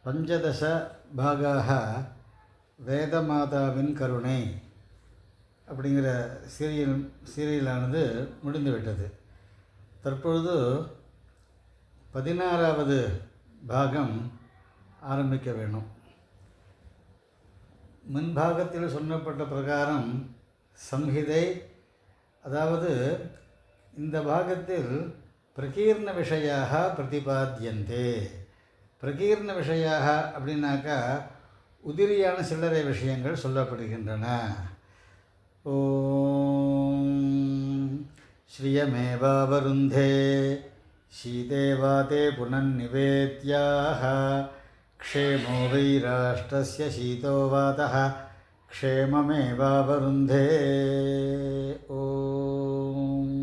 பஞ்சதச பாகாக வேதமாதாவின் கருணை அப்படிங்கிற சீரியலானது முடிந்துவிட்டது. தற்பொழுது 16வது பாகம் ஆரம்பிக்க வேணும். முன்பாகத்தில் சொல்லப்பட்ட பிரகாரம் சம்ஹிதை, அதாவது இந்த பாகத்தில் பிரகீர்ண விஷயாக பிரதிபாத்தியந்தே. பிரகீர்ண விஷயாக அப்படின்னாக்கா உதிரியான சில்லறை விஷயங்கள் சொல்லப்படுகின்றன. ஓம் ஸ்ரீயமேவாவருந்தே சீதேவாதே புனன்னிவேத்யாஹ க்ஷேமோ வைராஷ்ட்ரஸ்ய சீதோ வாதः க்ஷேமமேவாவருந்தே. ஓம்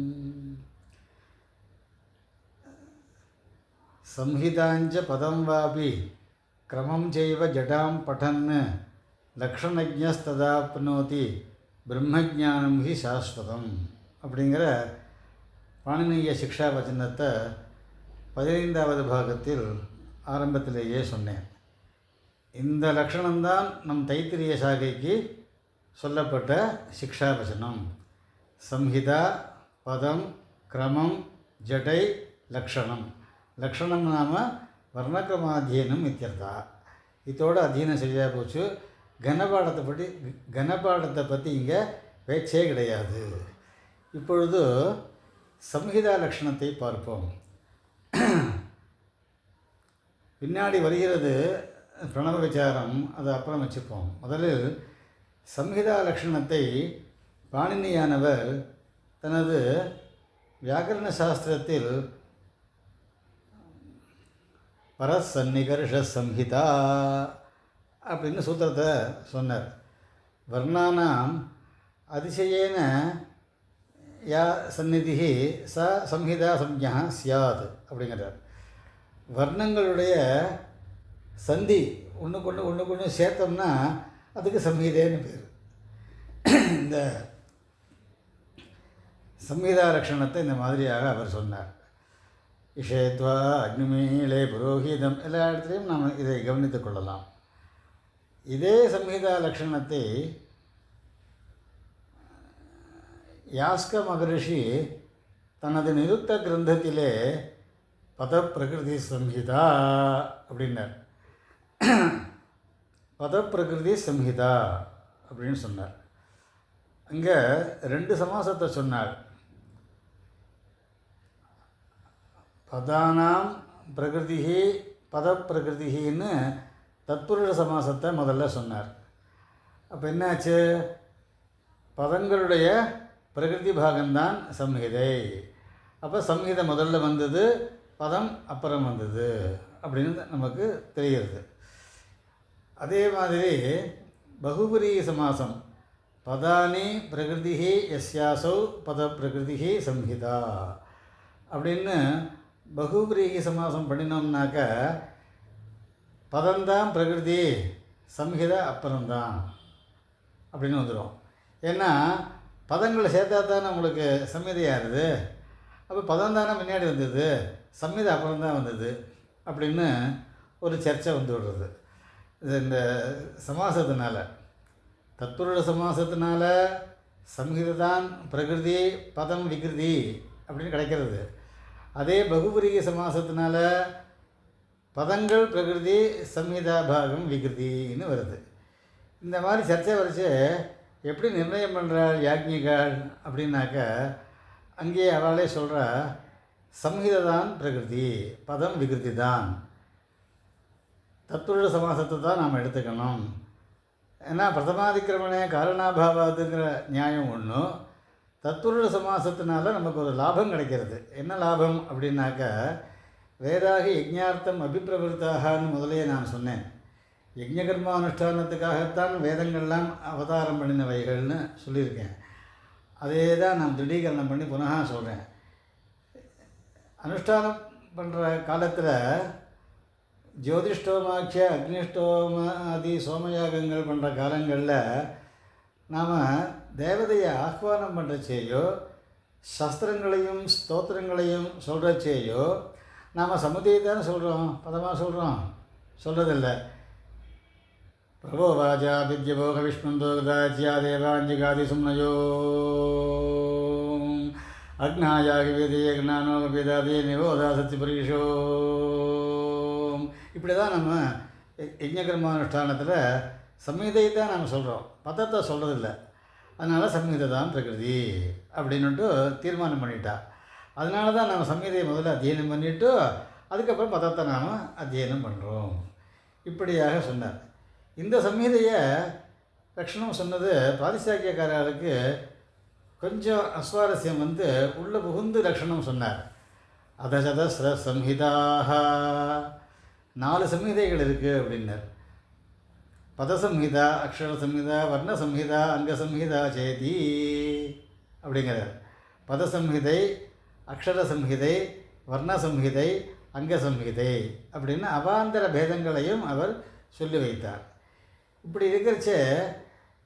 संहिताञ्च पदं वापि क्रमं चैव जटां पठन् लक्षणज्ञस्तदाप्नोति ब्रह्मज्ञानं हि शाश्वतम् அப்படிங்கிற பாணினிய சிக்ஷா வச்சனத்தை 15வது பாகத்தில் ஆரம்பத்திலேயே சொன்னேன். இந்த லக்ஷணம்தான் நம் தைத்திரிய சாகைக்கு சொல்லப்பட்ட சிக்ஷா வச்சனம். சம்ஹிதா, பதம், கிரமம், ஜடை, லக்ஷணம். லக்ஷணம் நாம வர்ணக்கிரமாத்தியனம் இத்தியர்த்தா. இதோட அத்தியனம் சரியாக போச்சு. கனபாடத்தை பற்றி இங்கே பேச்சே கிடையாது. இப்பொழுது சம்ஹிதா லக்ஷணத்தை பார்ப்போம். பின்னாடி வருகிறது பிரணவ விசாரம், அதை அப்புறம் வச்சுப்போம். முதலில் சம்ஹிதா லக்ஷணத்தை பாணினியானவர் தனது வியாக்கரண சாஸ்திரத்தில் பரசன்னிகர்ஷ சம்ஹிதா அப்படின்னு சூத்திரத்தை சொன்னார். வர்ணானாம் அதிசயேன யா சந்நிதி ச சம்ஹிதா சம்ஞா சியாத் அப்படிங்கிறார். வர்ணங்களுடைய சந்தி ஒன்றுக்கு சேர்த்தோம்னா அதுக்கு சம்ஹிதேன்னு பேர். இந்த சம்ஹிதா லக்ஷணத்தை இந்த மாதிரியாக அவர் சொன்னார். இஷேத்வா அக்னிமீளே புரோஹிதம், எல்லா இடத்துலையும் நாம் இதை கவனித்து கொள்ளலாம். இதே சம்ஹிதா லக்ஷணத்தை யாஸ்க மகரிஷி தனது நிருக்த கிரந்தத்திலே பத பிரகிருதி சம்ஹிதா அப்படின்னார். பத பிரகிருதி சம்ஹிதா அப்படின்னு சொன்னார். அங்கே 2 சமாசத்தை சொன்னார். பதானாம் பிரகிருதி பத பிரகிருதின்னு தத்புருஷ சமாசத்தை முதல்ல சொன்னார். அப்போ என்னாச்சு? பதங்களுடைய பிரகிருதி பாகம்தான் சம்ஹிதை. அப்போ சம்ஹிதை முதல்ல வந்தது, பதம் அப்புறம் வந்தது அப்படின்னு நமக்கு தெரிகிறது. அதே மாதிரி பகுபுரி சமாசம் பதானி பிரகிருதி யஸ்யாசௌ பத பிரகிருதி சம்ஹிதா அப்படின்னு பகுபிரீகி சமாசம் பண்ணினோம்னாக்க பதம்தான் பிரகிருதி, சம்ஹிதா அப்புறம்தான் அப்படின்னு வந்துடும். ஏன்னா பதங்களை சேர்த்தா தானே உங்களுக்கு சம்ஹிதையாகுது. அப்போ பதம் தானே முன்னாடி வந்தது, சம்ஹிதை அப்புறம்தான் வந்தது அப்படின்னு ஒரு சர்ச்சை வந்து விடுறது. இது இந்த சமாசத்தினால, தத்புருஷ சமாசத்தினால சம்ஹிதை தான் பிரகிருதி, பதம் விகிருதி அப்படின்னு கிடைக்கிறது. அதே பகுபுரிய சமாசத்தினால பதங்கள் பிரகிருதி, சம்ஹிதா பாகம் விகிருதின்னு வருது. இந்த மாதிரி சர்ச்சை வரைச்சு எப்படி நிர்ணயம் பண்ணுறாள் யாக்ஞிகாள் அப்படின்னாக்க, அங்கேயே அவளே சொல்கிறா சம்ஹிதை தான் பிரகிருதி, பதம் விகிருதி தான், தத்துருட சமாசத்தை தான் நாம் எடுத்துக்கணும். ஏன்னா பிரதமாதிக்கிரமணே காரணாபாவாதுங்கிற நியாயம் ஒன்று, தத்துருட சமாசத்தினால நமக்கு ஒரு லாபம் கிடைக்கிறது. என்ன லாபம் அப்படின்னாக்க, வேதாகி யஜ்ஞார்த்தம் அபிப்பிரவருத்தாகனு முதலே நான் சொன்னேன். யஜ்ஞகர்மானுஷ்டானத்துக்காகத்தான் வேதங்கள்லாம் அவதாரம் பண்ணினவைகள்னு சொல்லியிருக்கேன். அதே தான் நான் திடீகரணம் பண்ணி புனகா சொல்கிறேன். அனுஷ்டானம் பண்ணுற காலத்தில் ஜோதிஷ்டோமாட்சிய அக்னிஷ்டோமாதி சோமயாகங்கள் பண்ணுற காலங்களில் நாம் தேவதையை ஆஹ்வானம் பண்ணுறச்சேயோ, சஸ்திரங்களையும் ஸ்தோத்திரங்களையும் சொல்கிறச்சேயோ நாம் சமுதியை தானே சொல்கிறோம், பதமாக சொல்கிறோம். சொல்கிறதில்ல. பிரபோ வாஜா வித்யபோக விஷ்ணுந்தோ கதாச்சியா தேவாஞ்சிகாதி சும்னயோ அக்னாயாகி வேதியே ஞானோ வேதாதே நிவோதா சத்தி பரீஷோ. இப்படி தான் நம்ம யஜ்ஞகர்மானுஷ்டானத்தில் சம்ஹிதை தான் நம்ம சொல்கிறோம், பதத்தை சொல்கிறதில்ல. அதனால் சம்ஹிதை தான் பிரகிருதி அப்படின்னுட்டு தீர்மானம் பண்ணிட்டா. அதனால தான் நம்ம சம்ஹிதையை முதல்ல அத்தியனம் பண்ணிவிட்டு அதுக்கப்புறம் பதத்தை நாம் அத்தியனம் பண்ணுறோம். இப்படியாக சொன்னார். இந்த சம்ஹிதையை லக்ஷணம் சொன்னது பாரிசாக்கியக்காரர்களுக்கு கொஞ்சம் அஸ்வாரஸ்யம் வந்து உள்ள புகுந்து லக்ஷணம் சொன்னார். அதசதஸ்ர சம்ஹிதாக, 4 சம்ஹிதைகள் இருக்குது அப்படின்னார். பதசம்ஹிதா, அக்ஷர சம்ஹிதா, வர்ண சம்ஹிதா, அங்க சம்ஹிதா சேதி அப்படிங்கிறார். பதசம்ஹிதை, அக்ஷர சம்ஹிதை, வர்ண சம்ஹிதை, அங்க சம்ஹிதை அப்படின்னு அவாந்தர பேதங்களையும் அவர் சொல்லி வைத்தார். இப்படி இருக்கிறச்ச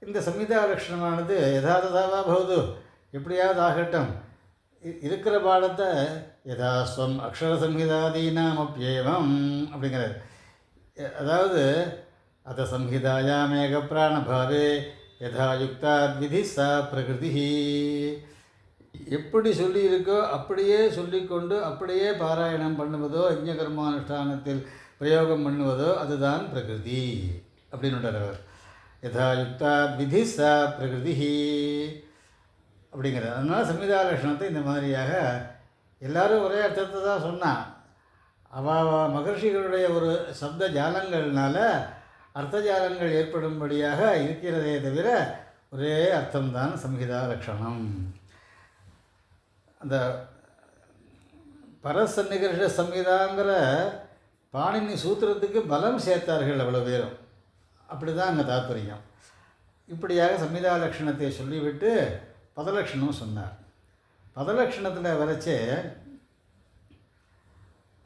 இந்த சம்ஹிதா லக்ஷணமானது யதாததாவா பவது, எப்படியாவது ஆகட்டும், இருக்கிற பாடத்தை யதாஸ்வம் அக்ஷர சம்ஹிதாதீனாம் அப்பியேவம் அப்படிங்கிறார். அதாவது அத சம்ஹிதாயாமேக பிராணபாவே யதா யுக்தா விதி சா பிரகிருதி. எப்படி சொல்லியிருக்கோ அப்படியே சொல்லிக்கொண்டு அப்படியே பாராயணம் பண்ணுவதோ யஜ்ஞகர்மானுஷ்டானத்தில் பிரயோகம் பண்ணுவதோ அதுதான் பிரகிருதி அப்படின்னு அவர். யதா யுக்தா விதி சா பிரகிருதி அப்படிங்கிறது. அதனால் சம்ஹிதா லக்ஷணத்தை இந்த மாதிரியாக எல்லாரும் ஒரே அர்த்தத்தை தான் சொன்னான். மகர்ஷிகளுடைய ஒரு சப்த ஜாலங்கள்னால அர்த்த ஜாலங்கள் ஏற்படும்படியாக இருக்கிறதே தவிர ஒரே அர்த்தம்தான் சம்ஹிதா லக்ஷணம். அந்த பரசன்னிகர்ஷ சம்ஹிதாங்கிற பாணினி சூத்திரத்துக்கு பலம் சேர்த்தார்கள் அவ்வளோ பேரும். அப்படி தான் அங்கே தாற்பயம். இப்படியாக சம்ஹிதா லக்ஷணத்தை சொல்லிவிட்டு பதலக்ஷணம் சொன்னார். பதலக்ஷணத்தில் வரைச்சே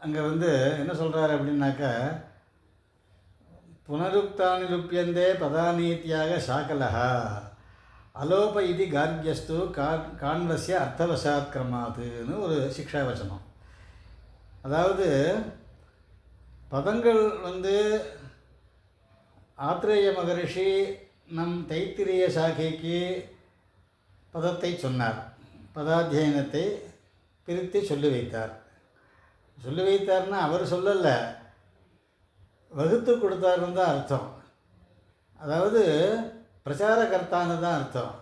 அங்கே வந்து என்ன சொல்கிறார் அப்படின்னாக்கா, புனருக்தானி லுப்பியந்தே பதானீத்தியாக சாக்கலஹா அலோப இது கார்கியஸ்து கான்வசிய அர்த்தவசாத்கிரமாதுன்னு ஒரு சிக்ஷா வச்சனம். அதாவது பதங்கள் வந்து ஆத்ரேய மகரிஷி நம் தைத்திரிய சாக்கைக்கு பதத்தை சொன்னார், பதாத்தியனத்தை பிரித்து சொல்லி வைத்தார். சொல்லி வைத்தார்னா அவர் சொல்லலை, வகுத்து கொடுத்தாருன்னு தான் அர்த்தம். அதாவது பிரச்சாரகர்த்தான்னு தான் அர்த்தம்.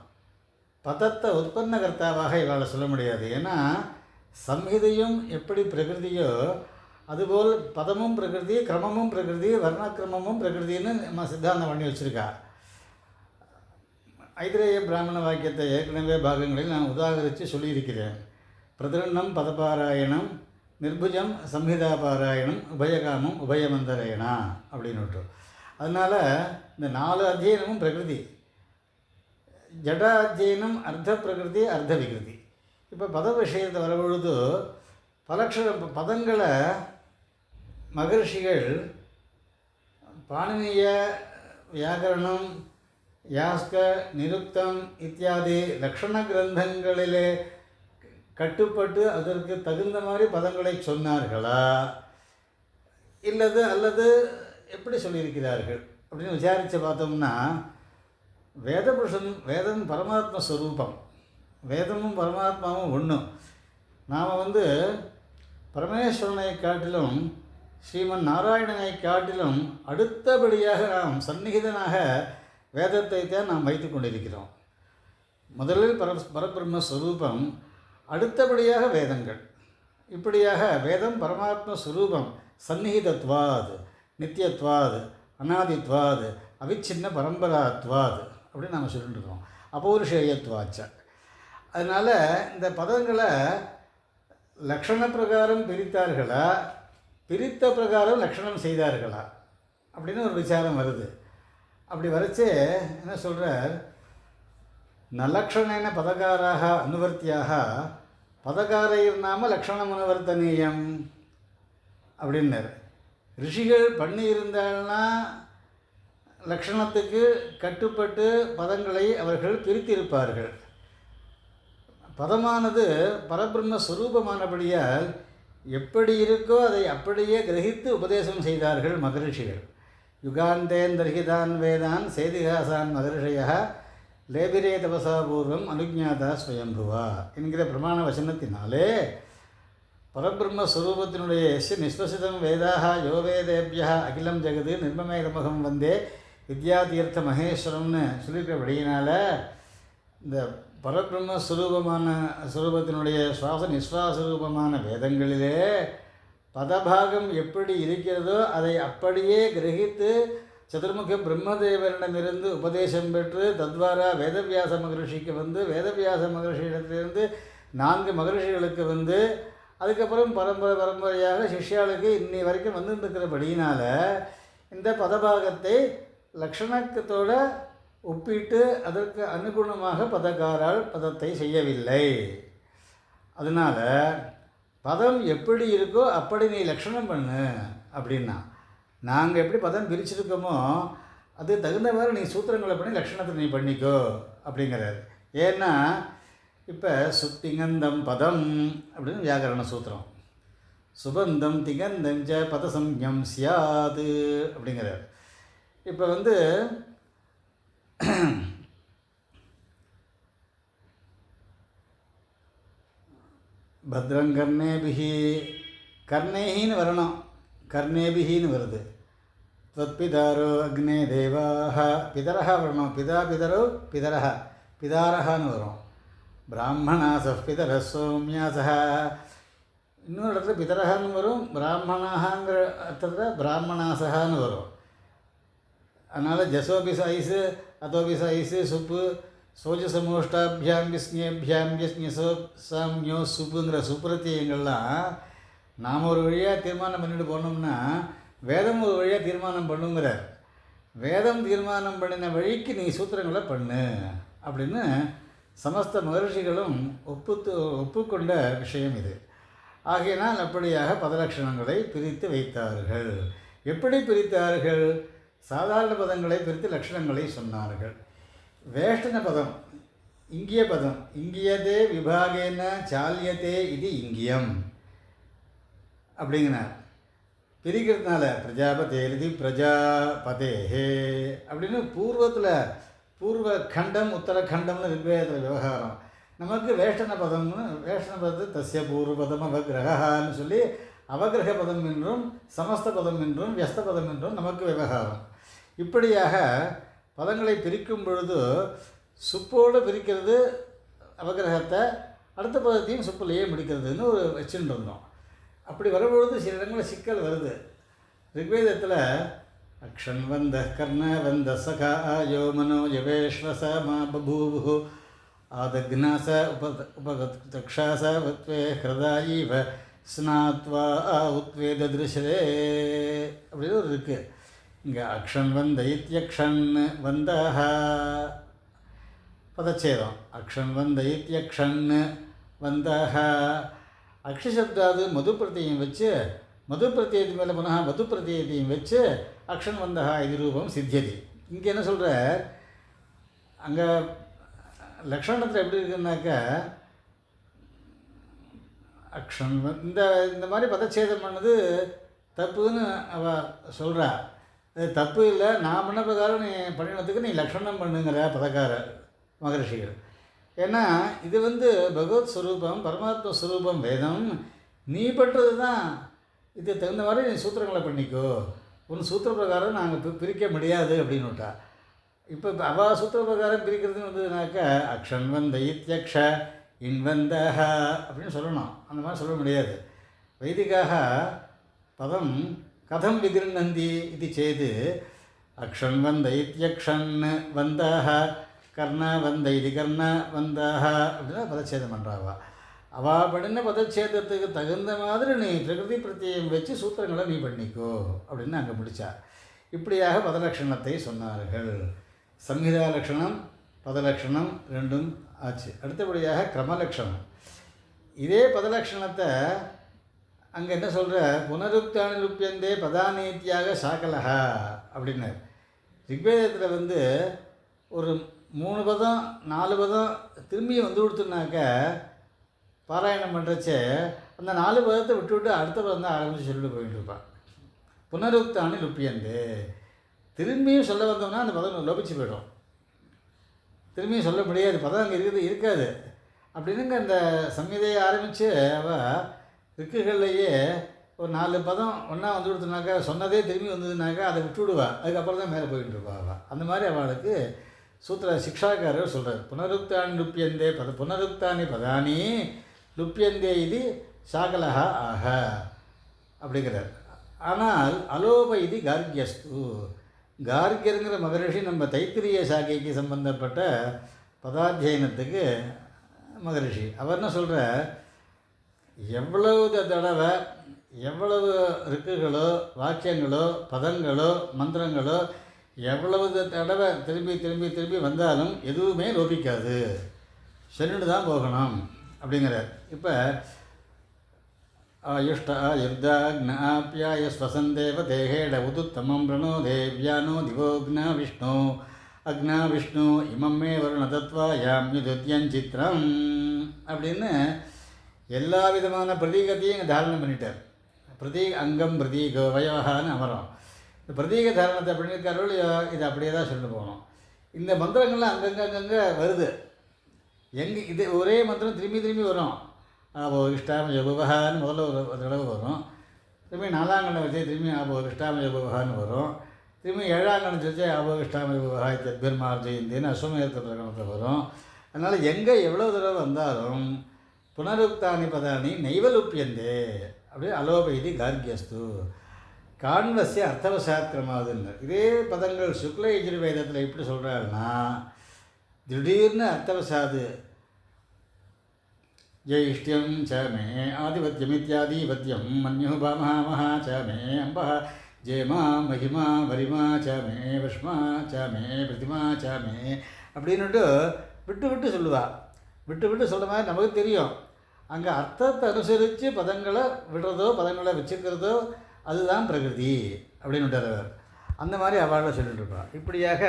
பதத்தை உற்பத்தகர்த்தாவாக இவாளை சொல்ல முடியாது. ஏன்னா சம்ஹிதையும் எப்படி பிரகிருதியோ அதுபோல் பதமும் பிரகிருதி, கிரமமும் பிரகிருதி, வர்ணக்கிரமமும் பிரகிருதின்னு நம்ம சித்தாந்தம் பண்ணி வச்சுருக்கா. ஐதிரேய பிராமண வாக்கியத்தை ஏற்கனவே பாகங்களில் நான் உதாகரித்து சொல்லியிருக்கிறேன். பிரதிருண்ணம் பதபாராயணம், நிர்புஜம் சம்ஹிதா பாராயணம், உபயகாமம் உபயமந்தரேனா அப்படின்னுட்டு. அதனால் இந்த 4 அத்தியனமும் பிரகிருதி. ஜட அத்தியனம் அர்த்த பிரகிருதி, அர்த்த விகிருதி. இப்போ பத விஷயத்தை வரபொழுது பதங்களை மகர்ஷிகள் பாணினிய வியாக்கரணம், யாஸ்க, நிருக்தம் இத்தியாதி லக்ஷண கிரந்தங்களிலே கட்டுப்பட்டு அதற்கு தகுந்த மாதிரி பதங்களை சொன்னார்களா அல்லது எப்படி சொல்லியிருக்கிறார்கள் அப்படின்னு விசாரித்து பார்த்தோம்னா, வேதம் பரமாத்ம ஸ்வரூபம், வேதமும் பரமாத்மாவும் ஒன்று. நாம் வந்து பரமேஸ்வரனை காட்டிலும் ஸ்ரீமன் நாராயணனை காட்டிலும் அடுத்தபடியாக நாம் சந்நிகிதனாக வேதத்தை தான் நாம் வைத்து கொண்டிருக்கிறோம். முதலில் பரபிரம்மஸ்வரூபம், அடுத்தபடியாக வேதங்கள். இப்படியாக வேதம் பரமாத்ம ஸ்வரூபம், சந்நிகிதத்வாது, நித்தியத்வாது, அநாதித்வாது, அவிச்சின்ன பரம்பராத்வாது அப்படின்னு நாம் சொல்லிட்டு இருக்கோம். அபௌருஷேயத்வாச்ச. அதனால் இந்த பதங்களை லக்ஷண பிரகாரம் பிரித்தார்களா, பிரித்த பிரகாரம் லக்ஷணம் செய்தார்களா அப்படின்னு ஒரு விசாரம் வருது. அப்படி வரைச்சே என்ன சொல்கிறார், நலக்ஷணேன பதகாராக அனுவர்த்தியாக பதகாரைர்நாம லக்ஷணம் அனுவர்த்தனீயம் அப்படின்னார். ரிஷிகள் பண்ணியிருந்தால்னா லக்ஷணத்துக்கு கட்டுப்பட்டு பதங்களை அவர்கள் பிரித்திருப்பார்கள். பதமானது பரபிரம்ம ஸ்வரூபமானபடியால் எப்படி இருக்கோ அதை அப்படியே கிரகித்து உபதேசம் செய்தார்கள் மகரிஷிகள். யுகாந்தேந்தர்ஹிதான் வேதான் சேதிகாசான் மகரிஷய லேபிரே தபசா பூர்வம் அனுஜாதா ஸ்வயம்புவா என்கிற பிரமாண வசனத்தினாலே பரபிரம்மஸ்வரூபத்தினுடைய எஸ் நிஸ்வசிதம் வேதாக யோ வேதேபியா அகிலம் ஜெகது நிர்மமேகமகம் வந்தே வித்யாதீர்த்த மகேஸ்வரம்னு சொல்லியிருக்கிறபடியினால் இந்த பரபிரம்மஸ்வரூபமான ஸ்வரூபத்தினுடைய சுவாச நிஸ்வாசரூபமான வேதங்களிலே பதபாகம் எப்படி இருக்கிறதோ அதை அப்படியே கிரகித்து சதுர்முக பிரம்மதேவரிடமிருந்து உபதேசம் பெற்று தத்வாரா வேதவியாச மகரிஷிக்கு வந்து வேதவியாச மகரிஷியிடத்திலிருந்து 4 மகரிஷிகளுக்கு வந்து அதுக்கப்புறம் பரம்பரையாக சிஷ்யாளுக்கு இன்னி வரைக்கும் வந்துருக்கிறபடியினால் இந்த பதபாகத்தை லக்ஷணத்தோடு ஒப்பிட்டு அதற்கு அனுகுணமாக பதக்காரால் பதத்தை செய்யவில்லை. அதனால் பதம் எப்படி இருக்கோ அப்படி நீ லக்ஷணம் பண்ணு அப்படின்னா, நாங்கள் எப்படி பதம் பிரிச்சிருக்கோமோ அது தகுந்த மாதிரி நீ சூத்திரங்களை பண்ணி லக்ஷணத்தை நீ பண்ணிக்கோ அப்படிங்கிறாரு. ஏன்னா இப்போ சுத்திகந்தம் பதம் அப்படின்னு வியாக்கரண சூத்திரம், சுபந்தம் திகந்தஞ்ச பதசம்யம் சியாது அப்படிங்கிறார். இப்போ வந்து பத்ரங்கர்ணேபிஹி கர்ணேஹின்னு வரணும், கர்ணேபிஹின்னு வருது. त्वत्पितारो अग्ने देवाः पितरः வரணும், பிதா பிதரோ பிதரः பிதாரஹான்னு வரும். பிராமணாசः பிதரः சௌமியாசः இன்னொரு இடத்துல பிதரஹான்னு வரும், பிராமணாங்கிற அர்த்தத்தில் பிராமணாசகான்னு வரும். அதனால் ஜசோபி சாயிஸு அதோபி சாயிஸு சுப்பு சோஜசமோஷ்டாபியாம் விஸ்ஞேபியாம் விஸ்ஞசோ சாமியோ சுப்புங்கிற சுப்ரத்தியங்கள்லாம் நாம் ஒரு வழியாக தீர்மானம் பண்ணிட்டு போனோம்னா வேதம் ஒரு வழியாக தீர்மானம் பண்ணுங்கிறார். வேதம் தீர்மானம் பண்ணின வழிக்கு நீ சூத்திரங்களை பண்ணு அப்படின்னு சமஸ்த மகர்ஷிகளும் ஒப்புக்கொண்ட விஷயம் இது. ஆகையினால் அப்படியாக பதலட்சணங்களை பிரித்து வைத்தார்கள். எப்படி பிரித்தார்கள்? சாதாரண பதங்களை பிரித்து லட்சணங்களை சொன்னார்கள். வேஷ்டன பதம் இங்கிய பதம், இங்கியதே விபாகேன சால்யத்தே இது இங்கியம் அப்படிங்கிறார். பிரிக்கிறதுனால பிரஜாபதேரிதி பிரஜாபதேஹே அப்படின்னு பூர்வ கண்டம் உத்தரகண்டம்னு ரிக்வேதத்தில் விவகாரம். நமக்கு வேஷ்டன பதம்னு வேஷ்டன பதத்தை தஸ்ய பூர்வபதம் அவகிரகான்னு சொல்லி அவகிரக பதம் என்றும் சமஸ்த பதம் என்றும் வியஸ்த பதம் என்றும் நமக்கு விவகாரம். இப்படியாக பதங்களை பிரிக்கும் பொழுது சுப்போடு பிரிக்கிறது அவகிரகத்தை, அடுத்த பதத்தையும் சுப்பிலேயே முடிக்கிறதுன்னு ஒரு வச்சுட்டு இருந்தோம். அப்படி வரும்பொழுது சில இடங்களில் சிக்கல் வருது. ரிக்வேதத்தில் அக்ஷன் வந்த கர்ண வந்த சகா யோ மனோ யவேஸ்வச மா பபூவு ஆதக்னாச உபதக்ஷாச வத்வே ஹிருதாயீவ ஸ்நாத்வா உத்வேத திருஷரே அப்படின்னு ஒரு இருக்குது. இங்கே அக்ஷன் வந்த இத்யக்ஷன் வந்தஹ பதச்சேதம். அக்ஷன் வந்த இத்யக்ஷன் வந்தஹ அக்ஷசப்தாது மது பிரத்தியம் வச்சு மது பிரத்தியத்து மேலே புனः மது பிரத்தியத்தையும் வச்சு அக்ஷன் வந்தஹா இது ரூபம் சித்தியதி. இங்கே என்ன சொல்கிற, அங்கே லக்ஷணத்தில் எப்படி இருக்குன்னாக்கா அக்ஷன் இந்த மாதிரி பதச்சேதம் பண்ணது தப்புன்னு அவள் சொல்கிறா. அது தப்பு இல்லை, நான் பண்ண பிரகாரம் நீ பண்ணினதுக்கு நீ லக்ஷணம் பண்ணுங்கிற பதக்கார மகரிஷிகள். ஏன்னா இது பகவத் ஸ்வரூபம் பரமாத்ம ஸ்வரூபம் வேதம், நீ பண்ணுறது தான். இது தகுந்த மாதிரி நீ சூத்திரங்களை பண்ணிக்கோ, உன் சூத்திர பிரகாரம் நாங்கள் பிரிக்க முடியாது அப்படின்னு விட்டா. இப்போ அவா சூத்திர பிரகாரம் பிரிக்கிறதுன்னு வந்ததுனாக்கா அக்ஷன் வந்த இத்யக்ஷ இன்வந்தஹ அப்படின்னு சொல்லணும். அந்த மாதிரி சொல்ல முடியாது. வைதிகாக பதம் கதம் விகிருண்ணந்தி இது சேது அக்ஷன் வந்த இத்யக்ஷன் வந்தஹ கர்ண வந்த இது கர்ண வந்தஹ அப்படின்னா பதச்சேதம் பண்ணுறாவா. அவள் பண்ணின பதச்சேதத்துக்கு தகுந்த மாதிரி நீ பிரகிருதி பிரத்தியம் வச்சு சூத்திரங்களை நீ பண்ணிக்கோ அப்படின்னு அங்கே முடித்தா. இப்படியாக பதலட்சணத்தை சொன்னார்கள். சம்ஹிதா லட்சணம் பதலட்சணம் ரெண்டும் ஆச்சு. அடுத்தபடியாக கிரமலட்சணம். இதே பதலட்சணத்தை அங்கே என்ன சொல்கிற, புனருக்தானி லுப்பியந்தே பதானீத்தியாக சாக்கலஹா அப்படின்னார். ரிக்வேதத்தில் ஒரு 3 பதம் 4 பதம் திரும்பி கொடுத்துனாக்க பாராயணம் பண்ணுறச்சே அந்த 4 பதத்தை விட்டு அடுத்த பதம் தான் ஆரம்பித்து சொல்லிட்டு போயிட்டு இருப்பான். புனருக்தானி லுப்பியந்து. திரும்பியும் சொல்ல வந்தோம்னா அந்த பதம் லோபிச்சு போயிடும். திரும்பியும் சொல்ல முடியாது, பதம் அங்கே இருக்காது. அப்படின்னுங்க அந்த சம்ஹிதையை ஆரம்பித்து அவள் ரிக்குகள்லையே ஒரு 4 பதம் ஒன்றா வந்து கொடுத்தனாக்கா, சொன்னதே திரும்பி வந்ததுனாக்கா அதை விட்டுவிடுவா. அதுக்கப்புறம் தான் மேலே போயிட்டு இருப்பா அவள். அந்த மாதிரி அவளுக்கு சூத்திர சிக்ஷாக்காரர் சொல்கிறார், புனருக்தானி லுப்பியந்தே புனருக்தானி பதானி லுப்பியந்தே இது சாகலஹா ஆக அப்படிங்கிறார். ஆனால் அலோப இது கார்கியஸ்து. கார்கியருங்கிற மகரிஷி நம்ம தைத்திரிய சாக்கைக்கு சம்பந்தப்பட்ட பதாத்தியனத்துக்கு மகரிஷி. அவர் என்ன சொல்கிறார், எவ்வளவு தடவை எவ்வளவு ரிக்குகளோ வாக்கியங்களோ பதங்களோ மந்திரங்களோ எவ்வளவு தடவை திரும்பி திரும்பி திரும்பி வந்தாலும் எதுவுமே லோபிக்காது, சொல்லிட்டு தான் போகணும் அப்படிங்கிறார். இப்போ ஆயுஷ்டா யுத்தாக்னாப்யாய ஸ்வசந்தேவ தேகேட உதுத்தமம் பிரணோ தேவ்யானோ திவோக்னா விஷ்ணு அக்னா விஷ்ணு இமம்மே வருண தத்வாயாம் யுத்யஞ்சித்ரம் அப்படின்னு எல்லா விதமான பிரதீகத்தையும் இங்கே தாரணம் பண்ணிட்டார். அங்கம் பிரதீகோ வயவகான்னு அமரம். இந்த பிரதீக தாரணத்தை பண்ணியிருக்காரோடு இது அப்படியே தான் சொல்லிட்டு போகணும். இந்த மந்திரங்கள்லாம் அங்கங்கே வருது. இது ஒரே மந்திரம் திரும்பி திரும்பி வரும். ஆபோ இஷ்டாம யோபகான்னு முதல்ல ஒரு தடவை வரும். திரும்பி 4ஆம் கண்ணை வச்சு திரும்பி ஆபோ இஷ்டாம யோபகான்னு வரும். திரும்பி 7ஆம் கண்ணை வச்சு ஆபோ இஷ்டாம யோபகா தத்பிர்மார் ஜெயந்தின்னு அஸ்வமேத பிரகடனத்தில் வரும். அதனால் எங்கே எவ்வளோ தடவை வந்தாலும் புனருக்தானி பதானி நைவலுப்பியந்தே அப்படியே அலோபைதி கார்கியஸ்து காண்வசிய அர்த்தவசாக்கிரமாதுன்னு. இதே பதங்கள் சுக்ல யஜுர்வேதத்தில் எப்படி சொல்கிறாருன்னா, திடீர்னு அர்த்தவசாது ஜெயிஷ்டியம் ச மே ஆதிபத்தியம் இத்தியாதிபத்தியம் மன்யு பாமஹாமஹா ச மே அம்பா ஜெயமா மகிமா வரிமா ச மே விஷ்மா ச மே பிரதிமா ச மே அப்படின்னுட்டு விட்டு விட்டு சொல்லுவாள். விட்டு விட்டு சொல்கிற மாதிரி நமக்கு தெரியும். அங்கே அர்த்தத்தை அனுசரித்து பதங்களை விடுறதோ பதங்களை வச்சுக்கிறதோ அதுதான் பிரகிருதி அப்படின்னு விட்டார். அந்த மாதிரி அவளை சொல்லிட்டு இருப்பாள். இப்படியாக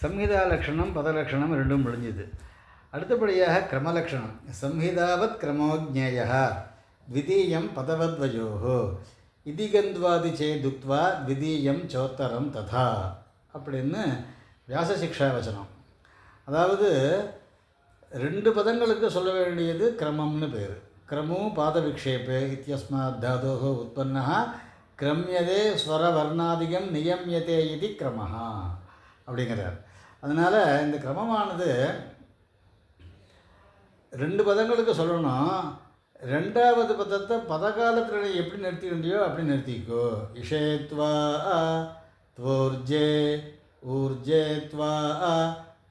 சம்ஹிதா லக்ஷணம் பதலக்ஷணம் ரெண்டும் முடிஞ்சுது. அடுத்தபடியாக கிரமலக்ஷணம். சம்ஹிதாவத் கிரமோஜ்ஞேய த்விதீயம் பதவத்வயோஹோ இதிகந்த்வாதி சேதுக்த்வா த்விதீயம் சோத்தரம் ததா அப்படின்னு வியாசசிக்ஷா வச்சனம். அதாவது 2 பதங்களுக்கு சொல்ல வேண்டியது கிரமம்னு பேர். கிரமோ பாத விக்ஷேபே இத்தியஸ்மாத் தாதோஹோ உற்பன்னா கிரமியதே ஸ்வரவர்ணாதிகம் நியமியதே இது கிரமஹா அப்படிங்கிறார். அதனால் இந்த கிரமமானது 2 பதங்களுக்கு சொல்லணும். 2வது பதத்தை பதகாலத்தில் எப்படி நிறுத்திக்கிட்டியோ அப்படி நிறுத்திக்கோ. இஷேத்வா த்வோர்ஜே ஊர்ஜே த்வா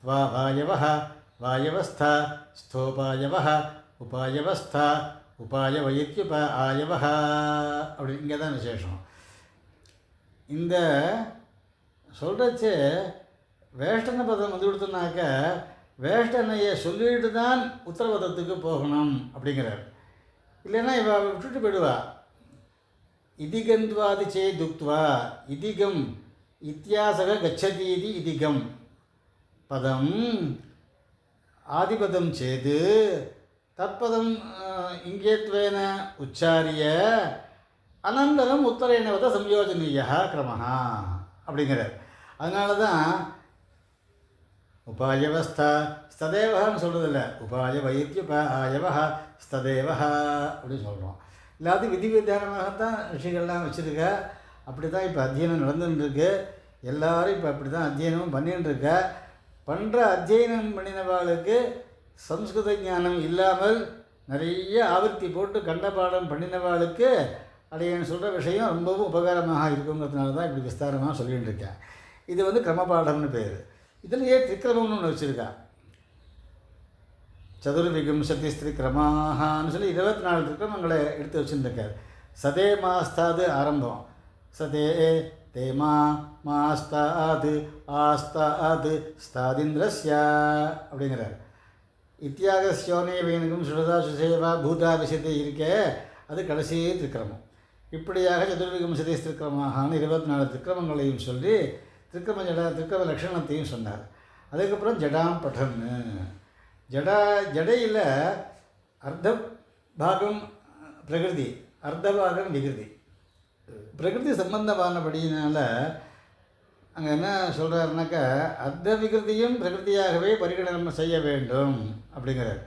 த்வா வாயவஹ வாயவஸ்தா ஸ்தோபாயவஹ உபாயவஸ்தா உபாயவ இத்யுப ஆயவஹ அப்படி இங்கே தான் விசேஷம். இந்த சொல்கிறச்சே வேஷ்டன பதம் வந்து கொடுத்தோன்னாக்க வேஷ்டனையை சொல்லிட்டு தான் உத்தரபதத்துக்கு போகணும் அப்படிங்கிறார். இல்லைன்னா இவ விட்டுட்டு போயிடுவா. இதிகந்த்வாதி சே துக்த்வா இதிகம் இத்தியாசக கச்சதீதி இதிகம் பதம் ஆதிபதம் சேது தற்பதம் இங்கேத்வேன உச்சாரிய அனந்தரம் உத்தரேனவத சம்யோஜனீயா கிரமஹா அப்படிங்கிறார். அதனால தான் உபாயவஸ்தா ஸ்ததேவகான்னு சொல்கிறதில்ல, உபாய வைத்தியுப ஆயவஹா ஸ்ததேவஹா அப்படின்னு சொல்கிறோம். எல்லாத்தையும் விதி வித்தியானமாகத்தான் ரிஷிகள்லாம் வச்சுருக்க. அப்படி தான் இப்போ அத்தியனம் நடந்துட்டுருக்கு. எல்லோரும் இப்போ அப்படி தான் அத்தியனமும் பண்ணிட்டுருக்க. பண்ணுற அத்தியனம் பண்ணினவாளுக்கு சம்ஸ்கிருத ஞானம் இல்லாமல் நிறைய ஆவர்த்தி போட்டு கண்டபாடம் பண்ணினவாளுக்கு அடையன்னு சொல்கிற விஷயம் ரொம்பவும் உபகாரமாக இருக்குங்கிறதுனால தான் இப்படி விஸ்தாரமாக சொல்லிகிட்டு இருக்கேன். இது வந்து கிரமபாடம்னு பேர். இதுலையே திரிக்கிரமம்னு ஒன்று வச்சுருக்கா. சதுர்விகம்சதி ஸ்திரிக்கிரமான்னு சொல்லி 24 திரிக்கிரமங்களை எடுத்து வச்சுருக்கார். சதே மாஸ்தாது ஆரம்பம். சதே தேமா மாஸ்தாது ஆஸ்தாது ஸ்தாதிந்திரஸ்யா அப்படிங்கிறார். இத்தியாகஸ்யோனே வேணுகும் சுரதா சுசேவா பூதா விஷயத்தை இருக்கே அது கடைசி திரிக்கிரமம். இப்படியாக சதுர்விகம்சதி திரிக்கிரமாகான்னு 24 திரிக்கிரமங்களையும் சொல்லி திரிக்கிரம லக்ஷணத்தையும் சொன்னார். அதுக்கப்புறம் ஜடாம் பட்டன்னு ஜடையில் அர்த்த பாகம் பிரகிருதி, அர்த்தபாகம் விகிருதி. பிரகிருதி சம்பந்தமானபடியினால அங்கே என்ன சொல்கிறாருனாக்கா, அர்த்த விகிருதியும் பிரகிருதியாகவே பரிகடனம் செய்ய வேண்டும் அப்படிங்கிறார்.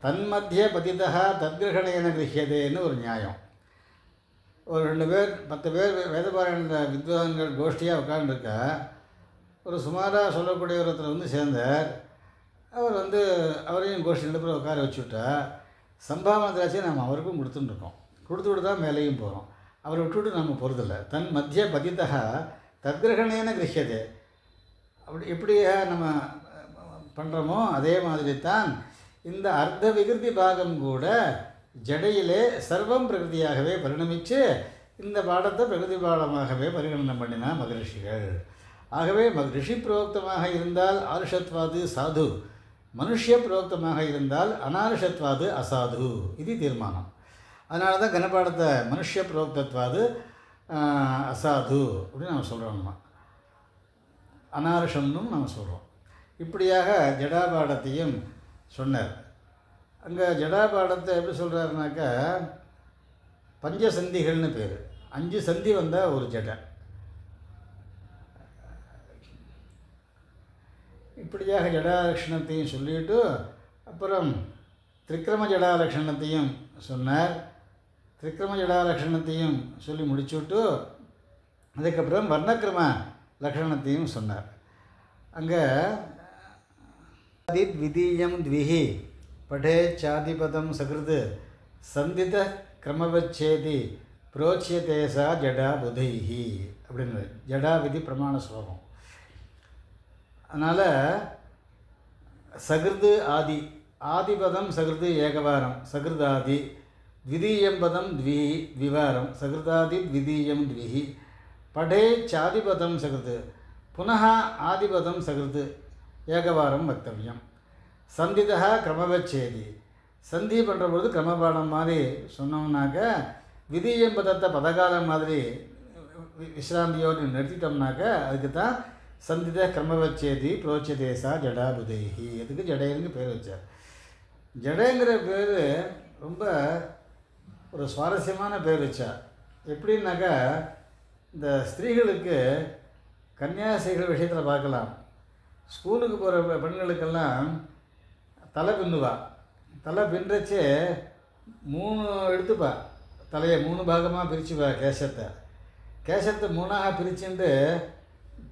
தன்மத்திய பதிதா தத்கிரகணேன கிரகியதேன்னு ஒரு நியாயம். ஒரு 2 பேர் 10 பேர் வேதபாராயண வித்வான்கள் கோஷ்டியாக உட்காந்துருக்கா. ஒரு சுமாராக சொல்லக்கூடிய ஒருத்தர் வந்து சேர்ந்தார். அவர் வந்து அவரையும் கோஷ்டி 2 பேர் உட்கார வச்சுவிட்டா, சம்பாவனை திராட்சையை நம்ம அவருக்கும் கொடுத்துட்டுருக்கோம். கொடுத்துட்டு தான் மேலேயும் போகிறோம். அவரை விட்டுவிட்டு நம்ம போகிறதில்ல. தன் மத்திய பதிதா தத்கிரகணேன கிரகியதே. அப்படி எப்படியா நம்ம பண்ணுறோமோ அதே மாதிரி தான் இந்த அர்த்த விகிருதி பாகம் கூட ஜடையிலே சர்வம் பிரகிருதியாகவே பரிணமித்து இந்த பாடத்தை பிரகிருதி பாடமாகவே பரிகணனம் பண்ணினா மகரிஷிகள். ஆகவே ரிஷி புரோக்தமாக இருந்தால் ஆருஷத்வாது சாது, மனுஷ்ய புரோக்தமாக இருந்தால் அனாருஷத்வாது அசாது, இது தீர்மானம். அதனால தான் கனபாடத்தை மனுஷ்ய புரோக்தத்வாது அசாது அப்படின்னு நம்ம சொல்கிறோம். நம்ம அனாருஷம்னும் நம்ம சொல்கிறோம். இப்படியாக ஜடாபாடத்தையும் சொன்னார். அங்கே ஜடாபாடத்தை எப்படி சொல்கிறாருனாக்கா, பஞ்சசந்திகள்னு பேர். 5 சந்தி வந்தால் ஒரு ஜடை. இப்படியாக ஜடாலக்ஷணத்தையும் சொல்லிவிட்டு அப்புறம் திரிக்கிரம ஜடாலக்ஷணத்தையும் சொன்னார். திரிக்கிரம ஜடாலக்ஷணத்தையும் சொல்லி முடிச்சுவிட்டு அதுக்கப்புறம் வர்ணக்கிரம லக்ஷணத்தையும் சொன்னார். அங்கே விதீயம் த்விஹி படே சாதிபதம் சகிருது சந்தித கிரமவச்சேதி புரோச்சியதேசா ஜடா புதைஹி அப்படின்னு ஜடா விதி பிரமாண ஸ்லோகம். அதனால் சகிருது ஆதி, ஆதிபதம் சகிருது ஏகவாரம் சகிருதாதி, த்விதீயம் பதம் த்விவாரம் சகிருதாதி த்விதீயம் த்விஹி, படே சாதிபதம் சகிருது புனः ஆதிபதம் சகிருது ஏகவாரம் வக்தவியம், சந்திதா கிரமவச்சேதி. சந்தி பண்ணுற பொழுது கிரமபாடம் மாதிரி சொன்னோம்னாக்க, விதீயம் பதத்தை பதகாலம் மாதிரி விஸ்ராந்தியோடு நிறுத்திட்டோம்னாக்க அதுக்கு தான் சந்தித கிரமவச்சேதி புரோச்சியதேசா ஜடா புதைஹி. அதுக்கு ஜடைன்னு பேர் வச்சார். ஜடைங்கிற பேர் ரொம்ப ஒரு சுவாரஸ்யமான பேர் வச்சார். எப்படின்னாக்கா, இந்த ஸ்திரீகளுக்கு கன்னியாசிகள் விஷயத்தில் பார்க்கலாம். ஸ்கூலுக்கு போகிற பெண்களுக்கெல்லாம் தலை பின்னுவா. தலை பின்றச்சே 3 எடுத்துப்பா. தலையை 3 பாகமாக பிரிச்சுப்பா. கேசத்தை 3ஆக பிரிச்சுட்டு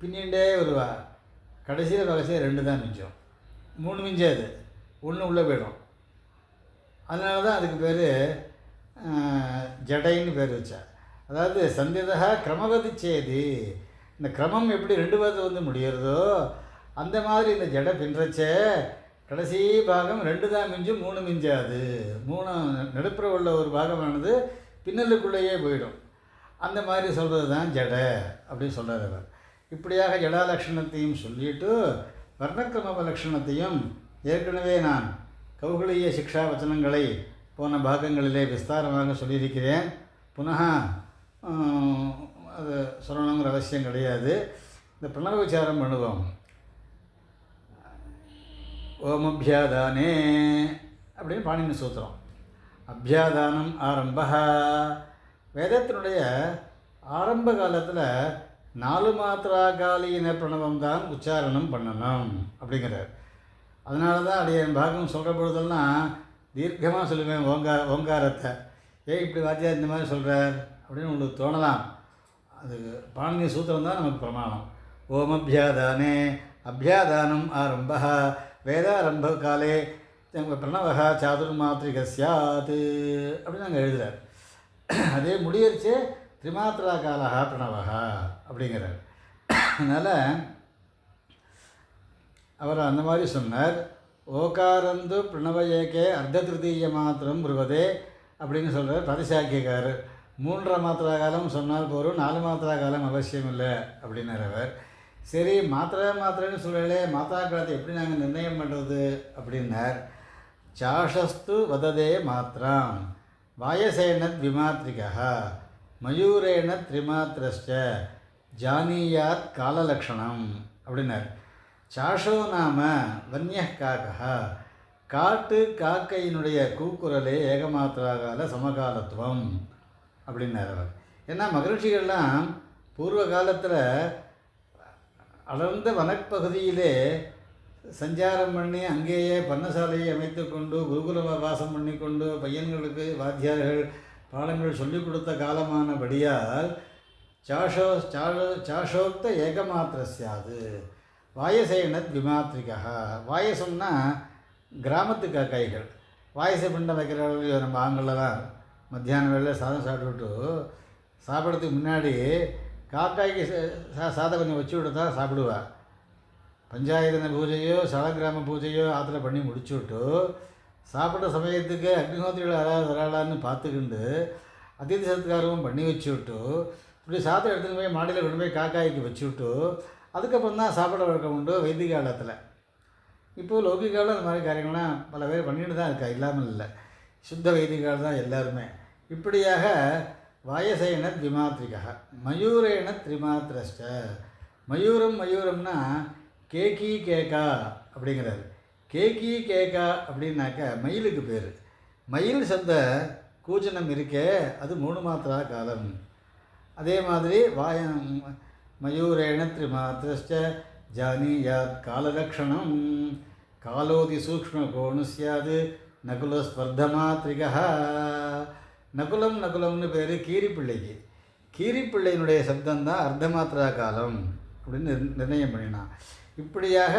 பின்னிண்டே வருவா. கடைசியில் வகசியாக 2 தான் மிஞ்சம். 3 மிஞ்சாது, 1 உள்ளே போயிடும். அதனால தான் அதுக்கு பேர் ஜடைன்னு பேர் வச்சா. அதாவது சந்திதா கிரமவதி சேதி. இந்த கிரமம் எப்படி 2 பேர்த்து வந்து முடியறதோ அந்த மாதிரி இந்த ஜடை பின்றச்சே கடைசி பாகம் 2 தான் மிஞ்சும், 3 மிஞ்சாது. 3 நடுப்புற உள்ள ஒரு பாகமானது பின்னலுக்குள்ளேயே போயிடும். அந்த மாதிரி சொல்கிறது தான் ஜடை அப்படின்னு சொல்கிறார் அவர். இப்படியாக ஜடாலக்ஷணத்தையும் சொல்லிட்டு வர்ணக்கிரம லக்ஷணத்தையும் ஏற்கனவே நான் கௌகுலிய சிக்ஷா வச்சனங்களை போன பாகங்களிலே விஸ்தாரமாக சொல்லியிருக்கிறேன். புனः அது சொல்லணுங்கிற அவசியம் கிடையாது. இந்த பிரணவ விசாரம் பண்ணுவோம். ஓம் அபியாதானே அப்படின்னு பாணினி சூத்திரம். அபியாதானம் ஆரம்ப. வேதத்தினுடைய ஆரம்ப காலத்தில் 4 மாத்திராகாலீன பிரணவம் தான் உச்சாரணம் பண்ணணும் அப்படிங்கிறார். அதனால தான் அப்படியே என் பாகம் சொல்கிற பொழுதெல்லாம் தீர்க்கமாக சொல்லுவேன் ஓங்காரத்தை. இப்படி வாத்தியார் இந்த மாதிரி சொல்கிறார் அப்படின்னு உங்களுக்கு தோணலாம். அது பாணினி சூத்திரம் தான் நமக்கு பிரமாணம். ஓம் அபியாதானே அபியாதானம் ஆரம்ப வேதாரம்ப காலே பிரணவா சாதுர்மாத்திரிக சாத் அப்படின்னு நாங்கள் எழுதுகிறார். அதே முடியரிச்சே திரிமாத்திரா காலா பிரணவா அப்படிங்கிறார். அதனால் அவர் அந்த மாதிரி சொன்னார். ஓகாரந்து பிரணவ ஏகே அர்த்த திருத்தீய மாத்திரம் புருவதே அப்படின்னு சொல்கிறார் பிரதிசாக்கியக்காரர். 3 மாத்திரா காலம் சொன்னால் போகிறோம், 4 மாத்திரா காலம் அவசியம் இல்லை அப்படின்னார் அவர். சரி, மாத்திரைன்னு சொல்லலே, மாத்திரா காலத்தை எப்படி நாங்கள் நிர்ணயம் பண்ணுறது அப்படின்னார். சாஷஸ்து வததே மாத்திராம் வாயசேன த்விமாத்திரிகா மயூரேன த்ரிமாத்திரஸ்ச ஜானியாத் காலலக்ஷணம் அப்படின்னார். சாஷோ நாம வன்யः காகः காட்டு காக்கையினுடைய கூக்குரலே ஏகமாத்திராகால சமகாலத்துவம் அப்படின்னார் அவர். ஏன்னா மகரிஷிகள்லாம் பூர்வ காலத்தில் அடர்ந்த வனப்பகுதியிலே சஞ்சாரம் பண்ணி அங்கேயே பன்னசாலையை அமைத்து கொண்டு குருகுல வாசம் பண்ணி கொண்டு பையன்களுக்கு வாத்தியார்கள் பாடங்கள் சொல்லிக் கொடுத்த காலமானபடியால் சாஷோக்த ஏகமாத்திரஸ்யாது வாயசேன த்விமாத்திரிகா. வாயசம்னா கிராமத்து காக்காய்கள். வாயசை பிண்டம் வைக்கிறவங்க நம்ம ஆண்களெல்லாம் மத்தியான வேளையில் சாதம் சாப்பிட்டுவிட்டு சாப்பிட்றதுக்கு முன்னாடி காக்காய்க்கு சாதம் கொஞ்சம் வச்சு விட்டு தான் சாப்பிடுவா. பஞ்சாயத்தின பூஜையோ சாலக்கிராம பூஜையோ ஆற்றுல பண்ணி முடிச்சுவிட்டு சாப்பிட்ற சமயத்துக்கு அக்னிஹோத்திரிகள் யாராவது வராளான்னு பார்த்துக்கிண்டு அதிதி சத்காரமும் பண்ணி வச்சு விட்டு இப்படி சாதம் எடுத்துகிட்டு போய் மாடியில் கொண்டு போய் காக்காய்க்கு வச்சு விட்டு அதுக்கப்புறம் தான் சாப்பிட வழக்கம் உண்டு வைதிக காலத்தில். இப்போது லௌகிக காலம் அந்த மாதிரி காரியங்கள்லாம் பல பேர் பண்ணிட்டு தான் இருக்கா, இல்லாமல் இல்லை. சுத்த வைதிகால் தான் எல்லாருமே. இப்படியாக வாயசேன த்விமாத்திரிகா மயூரேன த்ரிமாத்திரஷ்ட. மயூரம்னா கேக்கி கேக்கா அப்படிங்கிறாரு. கேக்கி கேக்கா அப்படின்னாக்க மயிலுக்கு பேர். மயில் சந்த கூச்சனம் இருக்கே அது 3 மாத்திரா காலம். அதே மாதிரி மயூரேண த்ரிமாத்திரஷ்ட ஜானியாத் காலலக்ஷணம் காலோதி சூக்ஷ்ம கோணு சியாது நகுல ஸ்பர்தமாத்திரிகா. நகுலம்னு பேர் கீரிப்பிள்ளைக்கு. கீரிப்பிள்ளையினுடைய சப்தம்தான் அர்த்தமாத்திரா காலம் அப்படின்னு நிர்ணயம் பண்ணினான். இப்படியாக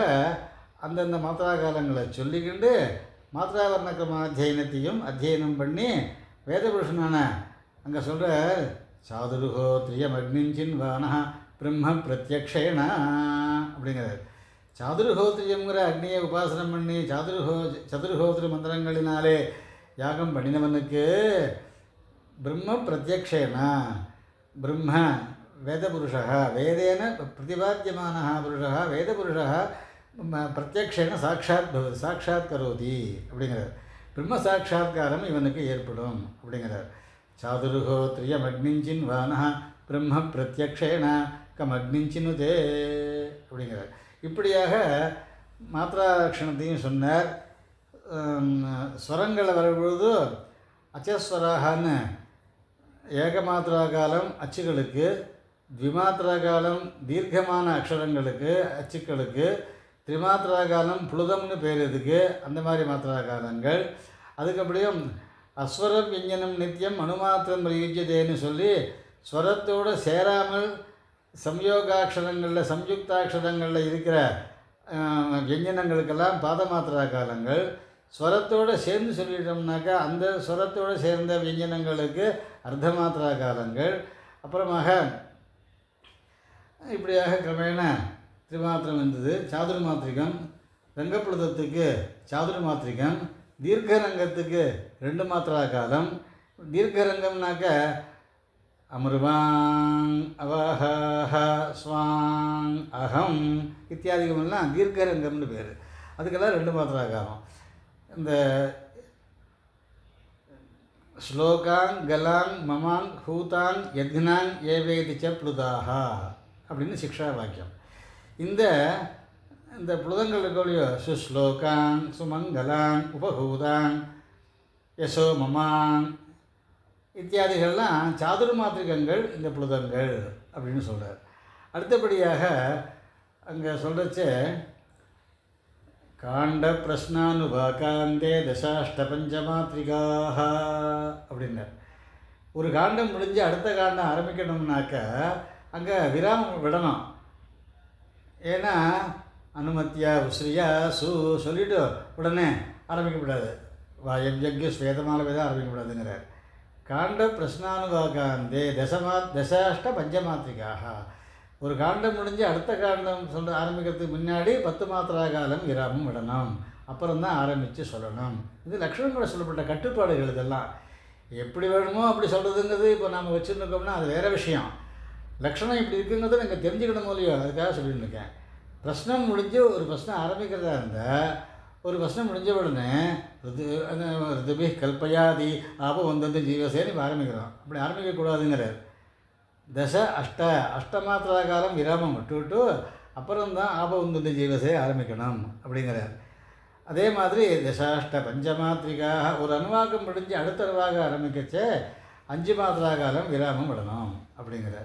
அந்தந்த மாத்திரா காலங்களை சொல்லிக்கிண்டு மாத்திரா வர்ணக்கிரமாத்தியனத்தையும் அத்தியனம் பண்ணி வேதபுருஷனான அங்கே சொல்கிற சாதுருஹோத்ரியம் அக்னிஞ்சின் வானஹா பிரம்ம பிரத்யக்ஷேனா அப்படிங்கிறார். சாதுர்ஹோத்ரியங்கிற அக்னியை உபாசனம் பண்ணி சதுர்ஹோத்ரி மந்திரங்களினாலே யாகம் பண்ணினவனுக்கு பிரம்ம பிரத்யக்ஷேனா பிரம்ம வேதபுருஷா வேதேன பிரதிபாத்தியமான புருஷா வேதபுருஷா பிரத்யக்ஷேன சாட்சாத் கரோதி அப்படிங்கிறார். பிரம்ம சாட்சாத்காரம் இவனுக்கு ஏற்படும் அப்படிங்கிறார். சாதுர்ஹோத்ரியம் அக்னிஞ்சின் வானஹா பிரம்ம பிரத்யக்ஷேன கம் அக்னிஞ்சினுதே அப்படிங்கிறார். இப்படியாக மாத்திராலட்சணத்தையும் சொன்னார். ஸ்வரங்களை வரும்பொழுது அச்சஸ்வராகான்னு ஏகமாத்திரா காலம் அச்சுகளுக்கு, த்விமாத்திரா காலம் தீர்க்கமான அக்ஷரங்களுக்கு அச்சுக்களுக்கு, திரிமாத்திரா காலம் புளுதம்னு பேர் இதுக்கு, அந்த மாதிரி மாத்திரா காலங்கள். அதுக்கப்புறம் அஸ்வர வியஞ்சனம் நித்தியம் அணுமாத்திரம் பிரயுஜ்யதேன்னு சொல்லி ஸ்வரத்தோடு சேராமல் சம்யோகாட்சரங்களில் சம்யுக்தாட்சரங்களில் இருக்கிற வியஞ்சனங்களுக்கெல்லாம் பாதமாத்திரா காலங்கள். ஸ்வரத்தோடு சேர்ந்து சொல்லிட்டோம்னாக்கா அந்த ஸ்வரத்தோடு சேர்ந்த வியஞ்சனங்களுக்கு அர்த்தமாத்திரா காலங்கள். அப்புறமாக இப்படியாக கிரமேண திரிமாத்திரம் இருந்தது. சாதுர்மாத்திரிகம், ரங்கப்புழுதத்துக்கு சாதுர்மாத்திரிகம், தீர்க்கரங்கத்துக்கு 2 மாத்திரா காலம். தீர்க்கரங்கம்னாக்க அமிர்வாங் அவாஹ ஸ்வாங் அகம் இத்தியாதிகமெல்லாம் தீர்க்கரங்கம்னு பேர். அதுக்கெல்லாம் 2 மாத்திரா காலம். இந்த ஸ்லோகாங் கலாங் மமாங் ஹூதாங் யக்னாங் ஏவேதி ச ப்ளுதாக அப்படின்னு சிக்ஷா வாக்கியம். இந்த புளுதங்களுக்குள்ளேயோ சுஸ்லோகாங் சுமங்கலாங் உபஹூதாங் யசோ மமாங் இத்தியாதிகள்லாம் சாதுர்மாத்திரிகங்கள் இந்த புளுதங்கள் அப்படின்னு சொல்கிறார். அடுத்தபடியாக அங்கே சொல்கிறச்சே காண்ட பிரஸ்னானுபாகாந்தே தசாஷ்டபஞ்சமாத்திரிகாக அப்படின்னார். ஒரு காண்டம் முடிஞ்சு அடுத்த காண்டம் ஆரம்பிக்கணும்னாக்க அங்கே விராமம் விடணும். ஏன்னா அனுமத்தியா உஸ்ரியா சொல்லிவிட்டு உடனே ஆரம்பிக்கப்படாது. வாயவ்யக்ய ஸ்வேதமாலவே தான் ஆரம்பிக்கப்படாதுங்கிறார். காண்ட பிரஸ்னானுபாகாந்தே தசாஷ்ட பஞ்சமாத்திரிகாக. ஒரு காண்டம் முடிஞ்சு அடுத்த காண்டம் ஆரம்பிக்கிறதுக்கு முன்னாடி 10 மாத்திரா காலம் விராமம் விடணும். அப்புறம்தான் ஆரம்பித்து சொல்லணும். இது லக்ஷ்மணோட சொல்லப்பட்ட கட்டுப்பாடுகள். இதெல்லாம் எப்படி வேணுமோ அப்படி சொல்கிறதுங்கிறது இப்போ நாம் வச்சுருக்கோம்னா அது வேறு விஷயம். லக்ஷணம் இப்படி இருக்குங்கிறத நீங்கள் தெரிஞ்சுக்கணும் இல்லையோ, அதுக்காக சொல்லிட்டு இருக்கேன். பிரശ്னம் முடிஞ்சு ஒரு பிரச்சனை ஆரம்பிக்கிறதா இருந்தால் ஒரு பிரச்சனை முடிஞ்ச உடனே ரிதுபி கல்பயாதி ஆபோ வந்தது ஜீவசேன்னு இப்போ ஆரம்பிக்கிறோம். அப்படி ஆரம்பிக்கக்கூடாதுங்கிறார். அஷ்டமாத்திரா காலம் விராமம் விட்டுவிட்டு அப்புறம்தான் ஆபோ வந்தது ஜீவசே ஆரம்பிக்கணும் அப்படிங்கிறார். அதே மாதிரி தசாஷ்ட பஞ்சமாத்திரிகாக ஒரு அணுவாக்கம் முடிஞ்சு அடுத்த அணுவாக ஆரம்பிக்கச்சே 5 மாத்திரா காலம் விராமம் விடணும் அப்படிங்கிற.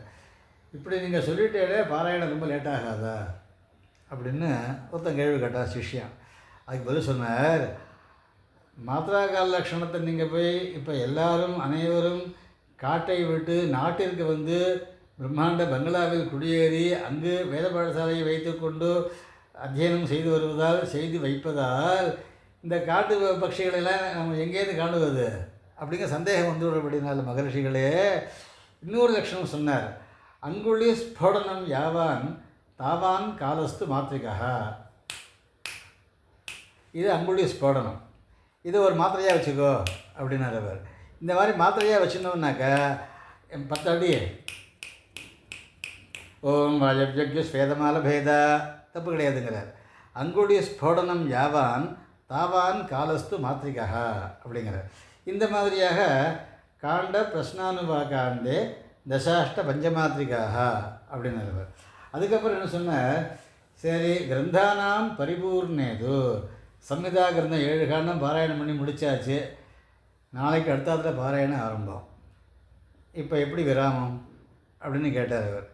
இப்படி நீங்கள் சொல்லிட்டே பாராயணம் ரொம்ப லேட் ஆகாதா அப்படின்னு ஒருத்தன் கேள்வி கேட்டார் சிஷ்யன். அதுக்கு பதில் சொன்னார், மாத்திரா கால லட்சணத்தை நீங்கள் போய் இப்போ எல்லாரும் அனைவரும் காட்டை விட்டு நாட்டிற்கு வந்து பிரம்மாண்ட பங்களாவில் குடியேறி அங்கு வேத பாடசாலையை வைத்துக்கொண்டு அத்தியனம் செய்து வருவதால் செய்து வைப்பதால் இந்த காட்டு பட்சிகளெல்லாம் நம்ம எங்கேருந்து காணுவது அப்படிங்கிற சந்தேகம் வந்துவிடப்படினால மகரிஷிகளே இன்னொரு லட்சணம் சொன்னார். அங்குள்ளி ஸ்போடனம் யாவான் தாவான் காலஸ்து மாத்திரிகா. இது அங்குள்ளி ஸ்போடனம். இது ஒரு மாத்திரையாக வச்சுக்கோ அப்படின்னார் அவர். இந்த மாதிரி மாத்திரையாக வச்சுருந்தோம்னாக்கா 10 அடி ஓம் வாஜப்யக்ய ஸ்வேதமால பேதா தப்பு கிடையாதுங்கிறார். அங்குடைய ஸ்போடனம் யாவான் தாவான் காலஸ்து மாத்திரிகா அப்படிங்கிறார். இந்த மாதிரியாக காண்ட பிரஸ்னானுபாகாண்டே தசாஷ்ட பஞ்சமாத்திரிகாக அப்படின்னார். அதுக்கப்புறம் என்ன சொன்னார், சரி கிரந்தானாம் பரிபூர்ணேது சம்ஹிதா கிரந்தம் 7 காண்டம் பாராயணம் பண்ணி முடித்தாச்சு. நாளைக்கு அடுத்தாத்துல பாராயணம் ஆரம்பம். இப்போ எப்படி விராமம் அப்படின்னு கேட்டார் அவர்.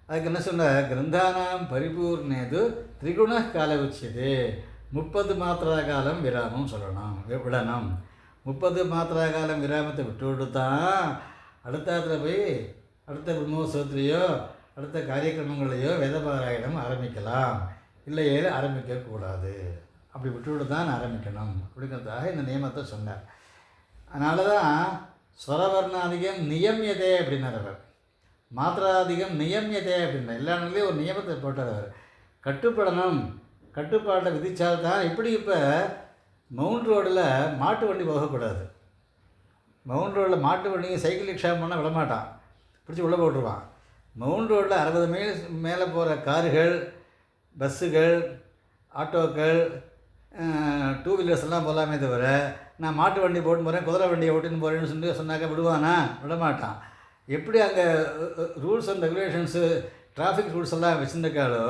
அதுக்கு என்ன சொன்னார், கிரந்தானாம் பரிபூர்ணேது திரிகுண கால உச்சியது 30 மாத்திரா காலம் விராமம் சொல்லணும் விடணும். 30 மாத்திரா காலம் விராமத்தை விட்டு தான் அடுத்தாத்துல போய் அடுத்த பிரம்மோத்சவத்திலையோ அடுத்த காரியக்கிரமங்களையோ வேதபாராயணம் ஆரம்பிக்கலாம். இல்லையே ஆரம்பிக்கக்கூடாது, அப்படி விட்டுவிட்டு தான் ஆரம்பிக்கணும் அப்படிங்கிறதுக்காக இந்த நியமத்தை சொன்னார். அதனால தான் ஸ்வரவர்ணாதிகம் நியமியதே அப்படின்னார் அவர். மாத்திராதிகம் நியமியதே அப்படின்னா எல்லா நிலையும் ஒரு நியமத்தை போட்டார் அவர். கட்டுப்படணும், கட்டுப்பாட்டை விதித்தால்தான். இப்படி இப்போ மவுண்ட் ரோடில் மாட்டு வண்டி போகக்கூடாது. மவுண்ட் ரோடில் மாட்டு வண்டிங்க சைக்கிள் ரிக்ஷா பண்ணால் விடமாட்டான், பிடிச்சி உள்ளே போட்டுருவான். மவுண்ட் ரோடில் 60 மைல் மேலே போகிற கார்கள், பஸ்ஸுகள், ஆட்டோக்கள், 2 வீலர்ஸ் எல்லாம் போகலாமே தவிர நான் மாட்டு வண்டி போட்டு போகிறேன், குதிரை வண்டியை ஓட்டின்னு போகிறேன்னு சொன்னாக்கா விடுவானா? விடமாட்டான். எப்படி அங்கே rules and regulations traffic rules எல்லாம் வச்சுருக்காலோ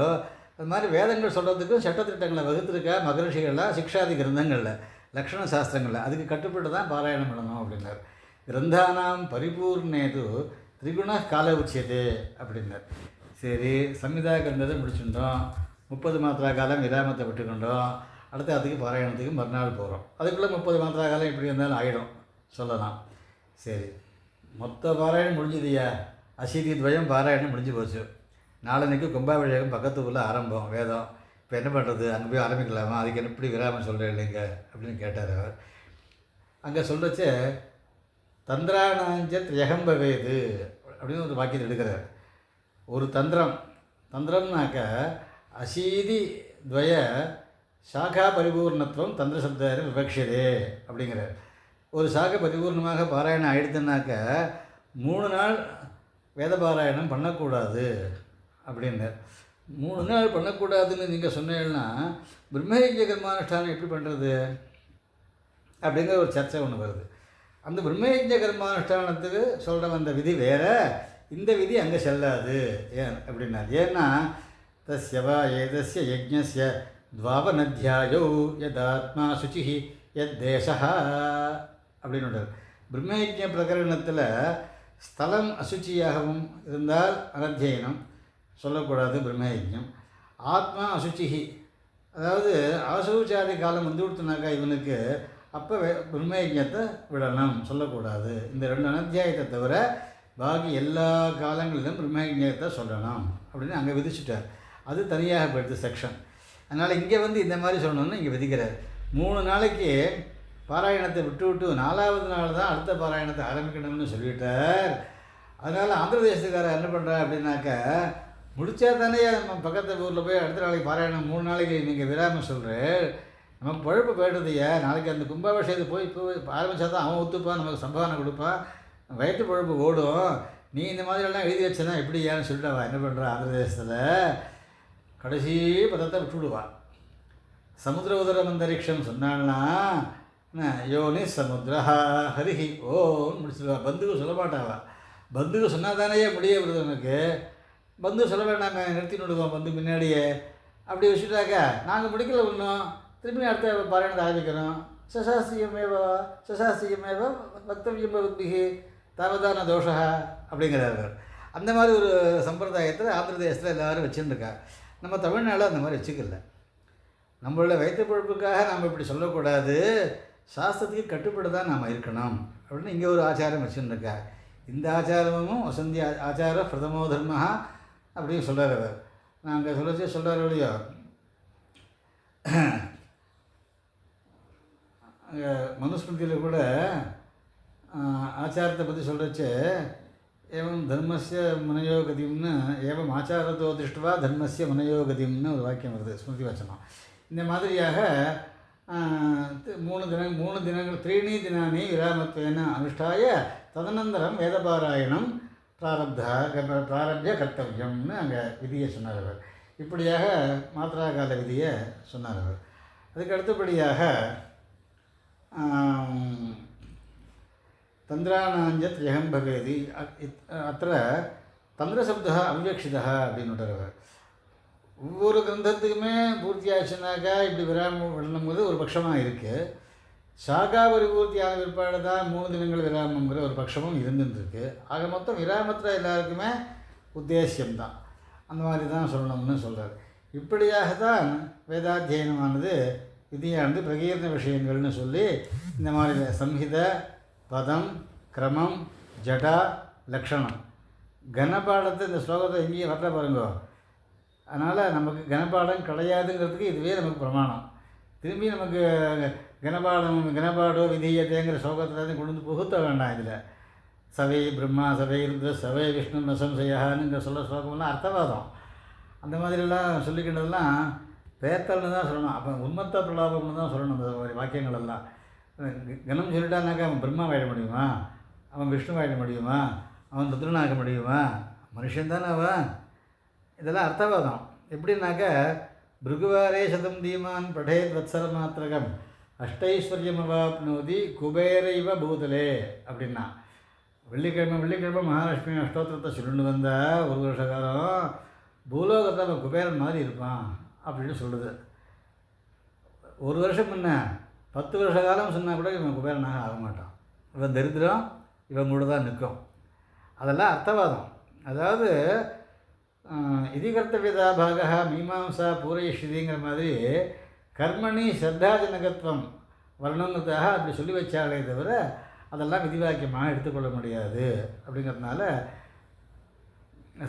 அது மாதிரி வேதங்கள் சொல்கிறதுக்கும் சட்டத்திட்டங்களை வகுத்திருக்கா மகரிஷிகள்லாம் சிக்ஷாதி கிரந்தங்களில் லக்ஷண சாஸ்திரங்களில். அதுக்கு கட்டுப்பட்டு தான் பாராயணம் பண்ணணும் அப்படின்னார். கிரந்தானாம் பரிபூர்ணேது திரிகுண கால உச்சியதே அப்படின்னார். சரி, சம்ஹிதா கிரந்தத்தை முடிச்சுட்டோம், 30 மாத்திரா காலம் விராமத்தை விட்டுக்கொண்டோம். அடுத்து அதுக்கு பாராயணத்துக்கு மறுநாள் போகிறோம். அதுக்குள்ளே 30 மாத்திரா காலம் எப்படி இருந்தாலும் ஆகிடும் சொல்லலாம். சரி, மொத்த பாராயணம் முடிஞ்சதுயா, அசீதி துவயம் பாராயணம் முடிஞ்சு போச்சு. நாளன்னைக்கு கும்பாபிஷேகம் பக்கத்துக்குள்ளே ஆரம்பம் வேதம். இப்போ என்ன பண்ணுறது, அங்கே போய் ஆரம்பிக்கலாமா? அதுக்கு என்ன இப்படி விராமம் சொல்கிறேன் இல்லைங்க அப்படின்னு கேட்டார் அவர். அங்கே சொல்கிறச்சே தந்திரானாஞ்சத் யகம்பவேது அப்படின்னு ஒரு வாக்கியத்தை எடுக்கிறார். ஒரு தந்திரம்னாக்க அசீதி துவய சாகா பரிபூர்ணத்துவம் தந்திர சப்தாரி விவக்ஷதே அப்படிங்கிறார். ஒரு சாக பரிபூர்ணமாக பாராயணம் ஆகிடுதுனாக்க 3 நாள் வேத பாராயணம் பண்ணக்கூடாது அப்படின்னார். 3 நாள் பண்ணக்கூடாதுன்னு நீங்கள் சொன்னீங்கன்னா பிரம்மயஜ்ய கர்மானுஷ்டானம் எப்படி பண்ணுறது அப்படிங்கிற ஒரு சர்ச்சை ஒன்று வருது. அந்த பிரம்மயஜ்ய கர்மானுஷ்டானத்துக்கு சொல்கிற அந்த விதி வேறு, இந்த விதி அங்கே செல்லாது. ஏன் அப்படின்னார், ஏன்னா தஸ்யவா ஏதஸ்ய யஜ்ஞஸ்ய துவாபனத்தியாயோ யதாத்மா சுச்சி யத் தேசா அப்படின்னு பிரம்மயஜ்ய பிரகரணத்தில் ஸ்தலம் அசுச்சியாகவும் இருந்தால் அனத்தியனம் சொல்லக்கூடாது பிரம்மயஜ்யம். ஆத்மா அசுச்சிஹி, அதாவது அசௌச்சாதி காலம் வந்து கொடுத்தனாக்கா இவனுக்கு அப்போ பிரம்மயஜ்யத்தை விடணும் சொல்லக்கூடாது. இந்த 2 அனத்தியாயத்தை தவிர பாக்கி எல்லா காலங்களிலும் பிரம்மயஜ்யத்தை சொல்லணும் அப்படின்னு அங்கே விதிச்சுட்டார். அது தனியாக போயிடுது செக்ஷன். அதனால் இங்கே வந்து இந்த மாதிரி சொல்லணும்னு இங்கே விதிக்கிறார். 3 நாளைக்கு பாராயணத்தை விட்டு 4வது நாள் தான் அடுத்த பாராயணத்தை ஆரம்பிக்கணும்னு சொல்லிட்டார். அதனால் ஆந்திர தேசத்துக்காரர் என்ன பண்ணுறா அப்படின்னாக்கா, முடித்தா தானே நம்ம பக்கத்து ஊரில் போய் அடுத்த நாளைக்கு பாராயணம் 3 நாளைக்கு நீங்கள் விராமம் சொல்கிறேன், நமக்கு பழப்பு போய்டுறதையா. நாளைக்கு அந்த கும்பாபிஷேகத்தை போய் ஆரம்பித்தா தான் அவன் ஒத்துப்பான், நமக்கு சம்பாவனை கொடுப்பான், வயிற்று பழப்பு ஓடும். நீ இந்த மாதிரிலாம் எழுதி வச்சனா எப்படி ஏன்னு சொல்லிட்டு அவன் என்ன பண்ணுறான், ஆந்திர தேசத்தில் கடைசி பதத்தை விட்டுவிடுவான். சமுத்திர உதரம் அந்தரிக்ஷம் சொன்னான்னா யோனி சமுத்திரா ஹரிஹி ஓன்னு முடிச்சுடுவா. பந்துக்கு சொல்ல மாட்டாவா. பந்துக்கு சொன்னால் தானே முடிய வருது உனக்கு. பந்து சொல்ல வேண்டாமே, நிறுத்தி விடுவோம் பந்து முன்னாடியே. அப்படி வச்சுட்டாக்கா நாங்கள் முடிக்கல, இன்னும் திரும்பி அடுத்த பாராயணத்தை ஆரம்பிக்கிறோம். சசாஸ்திரியமேவ வக்தவியம் பவத்பிஹி தாவதான தோஷா அப்படிங்கிறார்கள். அந்த மாதிரி ஒரு சம்பிரதாயத்தில் ஆந்திர தேசத்தில் எல்லோரும் வச்சுருக்கா. நம்ம தமிழ்நாட்டில் அந்த மாதிரி வச்சுக்கல. நம்மளோட வயிற்று பொழுப்புக்காக நாம் இப்படி சொல்லக்கூடாது, சாஸ்திரத்துக்கு கட்டுப்பட்டு தான் நாம் இருக்கணும் அப்படின்னு இங்கே ஒரு ஆச்சாரம் வச்சுருக்கா. இந்த ஆச்சாரமும் வசந்தி ஆச்சார பிரதமோ தர்மா அப்படின்னு சொல்கிறார் அவர். நாங்கள் சொல்கிறார் இல்லையோ, அங்கே மனுஸ்மிருதியில் கூட ஆச்சாரத்தை பற்றி சொல்கிறச்சு ஏவம் தர்மஸ்ய மனயோகதிம்னு ஏவம் ஆச்சாரத்தோ திருஷ்டுவா தர்மஸ்ய மனயோகதிம்னு ஒரு வாக்கியம் வருது, ஸ்மிருதி வச்சனம். இந்த மாதிரியாக 3 தினங்கள் 3 தினானி விராமத்வேன அனுஷ்டாய ததனந்தரம் வேதபாராயணம் பிராரப்ய கர்த்தவியம்னு அங்கே விதியை சொன்னார் அவர். இப்படியாக மாத்திராகால விதியை சொன்னார் அவர். அதுக்கு அடுத்தபடியாக தந்திரானாஞ்சத் யகம் பவேதி அத்த தந்திரசப்தா அவ்யக்ஷிதா அப்படின்னு விட்டுறவர். ஒவ்வொரு கிரந்தத்துக்குமே பூர்த்தி ஆச்சுனாக்கா இப்படி விராமம் விடணும்போது ஒரு பட்சமாக இருக்குது. சாகா பரிபூர்த்தியான பிற்பாடு தான் 3 தினங்கள் விராமங்கிற ஒரு பட்சமும் இருந்துருக்கு. ஆக மொத்தம் விராமத்தில் எல்லாருக்குமே உத்தேசியம்தான், அந்த மாதிரி தான் சொல்லணும்னு சொல்கிறார். இப்படியாகத்தான் வேதாத்தியனமானது விதியானது பிரகீர்ண விஷயங்கள்னு சொல்லி இந்த மாதிரி சம்ஹித, பதம், கிரமம், ஜடா, லக்ஷணம், கனபாடத்தை இந்த ஸ்லோகத்தை எங்கேயும் வரல பாருங்க. அதனால் நமக்கு கனபாடம் கிடையாதுங்கிறதுக்கு இதுவே நமக்கு பிரமாணம். திரும்பி நமக்கு கனபாடோ விதீயத்தைங்கிற ஸ்லோகத்தில் கொண்டு வந்து புகுத்த வேண்டாம். இதில் சவை பிரம்மா, சவை ருத்ர, சவை விஷ்ணு நசம்சயானுங்கிற ஸ்லோகம்லாம் அர்த்தவாதம். அந்த மாதிரிலாம் சொல்லிக்கிட்டதெல்லாம் பேத்தல்னு தான் சொல்லணும். அப்போ உண்மத்த பிரலாபம்னு தான் சொல்லணும். அந்த மாதிரி வாக்கியங்கள் எல்லாம் கனம் சொல்லிட்டானாக்கா அவன் பிரம்மாவாயிட முடியுமா, அவன் விஷ்ணுவாயிட முடியுமா, அவன் ருத்ரனாக முடியுமா, மனுஷன்தானே அவன். இதெல்லாம் அர்த்தவாதம். எப்படின்னாக்கா பிருகுவாரே சதம் தீமான் படேத் வத்சர மாத்திரகம் அஷ்டைஸ்வர்யமவாப்னோதி குபேரைவ பூதலே அப்படின்னா, வெள்ளிக்கிழமை மகாலட்சுமி அஷ்டோத்திரத்தை சொல்லிட்டு வந்தால் 1 வருஷ காலம் பூலோகத்தை அவன் குபேரன் மாதிரி இருப்பான் அப்படின்னு சொல்லுது. 1 வருஷம் முன்ன 10 வருஷ காலம் சொன்னால் கூட இவன் குபேரனாக ஆக மாட்டான். இவன் தரித்திரம் இவன் கூட தான் நிற்கும். அதெல்லாம் அர்த்தவாதம். அதாவது இதிகர்த்தவியதாபாக மீமாம்சா பூரைஷிதிங்கிற மாதிரி கர்மணி ஸ்ரத்தாஜனகத்துவம் வரணுங்கிறதாக அப்படி சொல்லி வச்சாலே தவிர அதெல்லாம் விதிவாக்கியமாக எடுத்துக்கொள்ள முடியாது. அப்படிங்கிறதுனால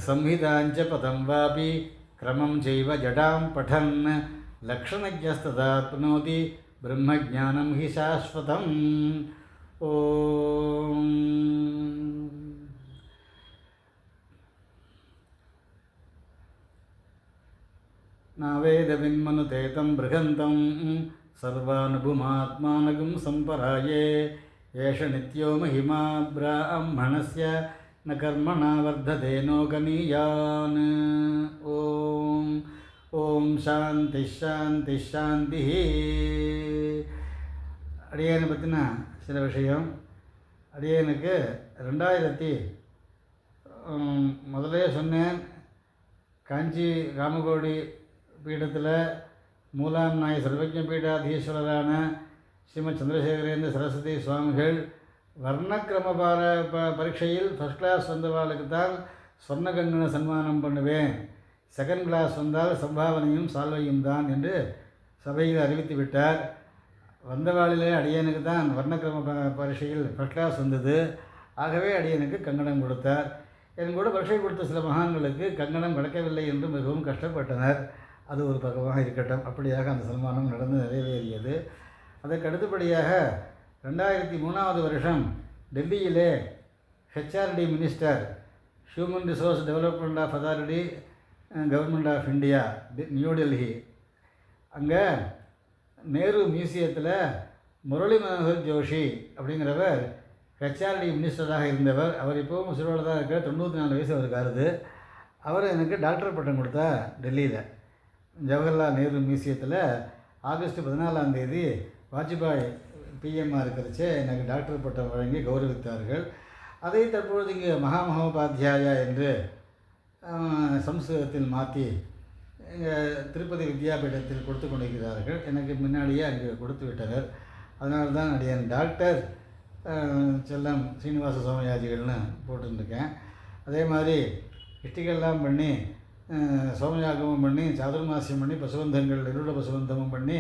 சம்ஹிதாஞ்ச பதம் வாபி கிரமம் செய்வ ஜடாம் படன் லக்ஷணஜஸ்ததாப்னோதி பிரம்மஜானம் ஹி சாஸ்வதம். ஓம் நாவேதவின்மனுதேதம் பிருகந்தம் சர்வானுபுமாத்மானகும் சம்பராயே ஏஷ நித்யோ மஹிமா பிராமணஸ்ய ந கர்மணா வர்ததே நோகனீயான். ஓம் ஓம் சாந்தி சாந்தி சாந்தி. அடியேனை பற்றின சில விஷயம். அடியேனுக்கு 2000 முதலே சொன்னேன், காஞ்சி ராமகோடி பீடத்தில் மூலாம் நாய் சர்வஜ பீடாதீஸ்வரரான ஸ்ரீமத் சந்திரசேகரேந்திர சரஸ்வதி சுவாமிகள் வர்ணக்கிரம பரீட்சையில் ஃபஸ்ட் கிளாஸ் வந்தவாளுக்கு தான் சொர்ணகங்கண சன்மானம் பண்ணுவேன், செகண்ட் கிளாஸ் வந்தால் சம்பாவனையும் சால்வையும் தான் என்று சபையில் அறிவித்து விட்டார். வந்தவாளிலே அடியனுக்கு தான் வர்ணக்கிரம பரீட்சையில் ஃபஸ்ட் கிளாஸ் வந்தது. ஆகவே அடியனுக்கு கங்கணம் கொடுத்தார். என் கூட பரீட்சை கொடுத்த சில மகான்களுக்கு கங்கணம் கிடைக்கவில்லை என்று மிகவும் கஷ்டப்பட்டனர். அது ஒரு பக்கமாக இருக்கட்டும். அப்படியாக அந்த சன்மானம் நடந்து நிறைவேறியது. அதற்கு அடுத்தபடியாக 2003 வருஷம் டெல்லியிலே HRD minister, human resource development of authority, government of India, New Delhi, அங்கே நேரு மியூசியத்தில் முரளி மனோகர் ஜோஷி அப்படிங்கிறவர் ஹெச்ஆர்டி மினிஸ்டராக இருந்தவர். அவர் இப்போவும் சிறுவராக தான் இருக்கிற, 94 வயசு அவருக்கு ஆகுது. அவர் எனக்கு டாக்டர் பட்டம் கொடுத்தா டெல்லியில் ஜவஹர்லால் நேரு மியூசியத்தில் ஆகஸ்ட் 14 வாஜ்பாய் பிஎம்மாக இருக்கிறச்சே எனக்கு டாக்டர் பட்டம் வழங்கி கௌரவித்தார்கள். அதை தற்பொழுது இங்கே மகாமகோபாத்தியாயா என்று சம்ஸ்கிருதத்தில் மாற்றி இங்கே திருப்பதி வித்யாபீடத்தில் கொடுத்து கொண்டிருக்கிறார்கள். எனக்கு முன்னாடியே அங்கே கொடுத்து விட்டனர். அதனால தான் அடியேன் டாக்டர் செல்லம் சீனிவாச சோமயாஜிகள்னு போட்டுருக்கேன். அதே மாதிரி இஷ்டிகள்லாம் பண்ணி சோமயாகமும் பண்ணி சாதுர்மாசியம் பண்ணி பசுவந்தங்கள் இருள பசுவந்தமும் பண்ணி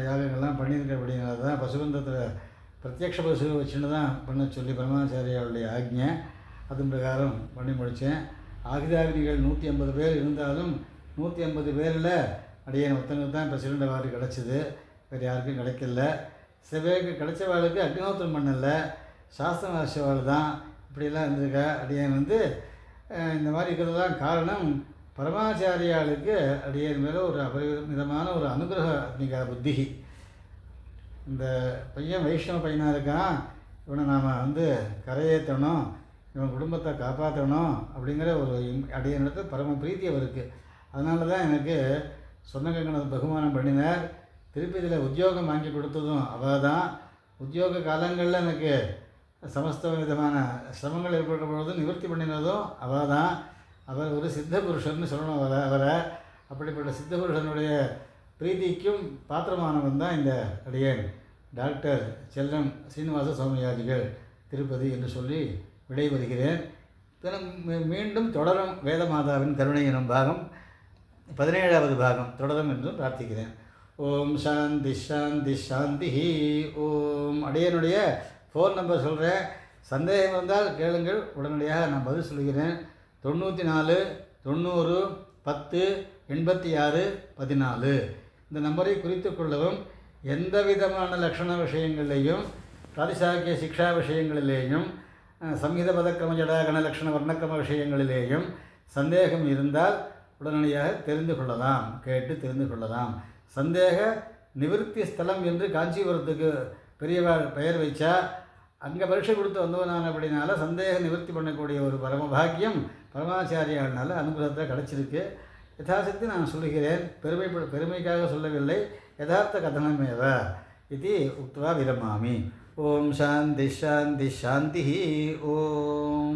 யாகங்கள்லாம் பண்ணியிருக்கிறபடினால தான் பசுவந்தத்தில் பிரத்யக்ஷ பசு வச்சுன்னு தான் பண்ண சொல்லி பரமாச்சாரியாவுடைய ஆக்ஞை. அதன் பிரகாரம் பண்ணி முடித்தேன். ஆகிதாகினிகள் 150 பேர் இருந்தாலும் 150 பேரில் அடியேன் ஒருத்தனுக்கு தான் இப்போ சிலிண்டர் வாரி கிடச்சிது. வேறு யாருக்கும் கிடைக்கல. சில பேருக்கு கிடைச்சவாளுக்கு அக்னிஹோத்திரம் பண்ணலை, சாஸ்திரம் வாசிச்சவாள் தான் இப்படியெல்லாம் இருந்திருக்கா. அடியேன் இந்த மாதிரி இருக்கிறதுலாம் காரணம் பரமாச்சாரியாளுக்கு அடியேன் மேலே ஒரு அபரிமிதமான ஒரு அனுகிரக அக்னிகா புத்தி. இந்த பையன் வைஷ்ணவ பையனாக இருக்கான், இவனை நாம் கரையேற்றணும், இவன் குடும்பத்தை காப்பாற்றணும் அப்படிங்கிற ஒரு அடியனிடத்து பரம பிரீத்தி அவருக்கு. அதனால தான் எனக்கு சொந்தகங்கனது பகுமானம் பண்ணினார். திருப்பதியில் உத்தியோகம் வாங்கி கொடுத்ததும் அவள் தான். உத்தியோக காலங்களில் எனக்கு சமஸ்த விதமான சிரமங்கள் ஏற்பட்ட பொழுது நிவர்த்தி பண்ணினதும் அவள் தான். அவர் ஒரு சித்த புருஷன்னு சொல்லணும் அவரை. அப்படிப்பட்ட சித்த புருஷனுடைய பிரீத்திக்கும் பாத்திரமானவன் தான் இந்த அடியேன் டாக்டர் செல்லம் சீனிவாச சோமயாஜிகள் திருப்பதி என்று சொல்லி விடைபெறுகிறேன். மீண்டும் தொடரும் வேதமாதாவின் கருணை எனும் பாகம் 17வது பாகம் தொடரும் என்றும் பிரார்த்திக்கிறேன். ஓம் சாந்தி சாந்தி சாந்தி. ஓம். அடியனுடைய ஃபோன் நம்பர் சொல்கிறேன். சந்தேகம் இருந்தால் கேளுங்கள், உடனடியாக நான் பதில் சொல்கிறேன். 94 90 10 86 14. இந்த நம்பரை குறித்து கொள்ளவும். எந்த விதமான லக்ஷண விஷயங்களிலேயும் பிராதிசாக்கிய சிக்ஷா விஷயங்களிலேயும் சம்ஹித பதக்கிரம ஜடாகண லக்ஷண வர்ணக்கிரம விஷயங்களிலேயும் சந்தேகம் இருந்தால் உடனடியாக தெரிந்து கொள்ளலாம், கேட்டு தெரிந்து கொள்ளலாம். சந்தேக நிவர்த்தி ஸ்தலம் என்று காஞ்சிபுரத்துக்கு பெரியவாள் பெயர் வைச்சா, அங்கே பரீட்சை கொடுத்து வந்தவனான அப்படினால சந்தேக நிவர்த்தி பண்ணக்கூடிய ஒரு பரமபாக்கியம் பரமாச்சாரியானால அனுகிரகத்தில் கிடச்சிருக்கு. யதாசக்தி நான் சொல்லுகிறேன், பெருமைக்காக சொல்லவில்லை, யதார்த்த கதனமேவ இது உக்த்வா விரமாமி. ஓம் சாந்தி சாந்தி சாந்தி. ஓம்.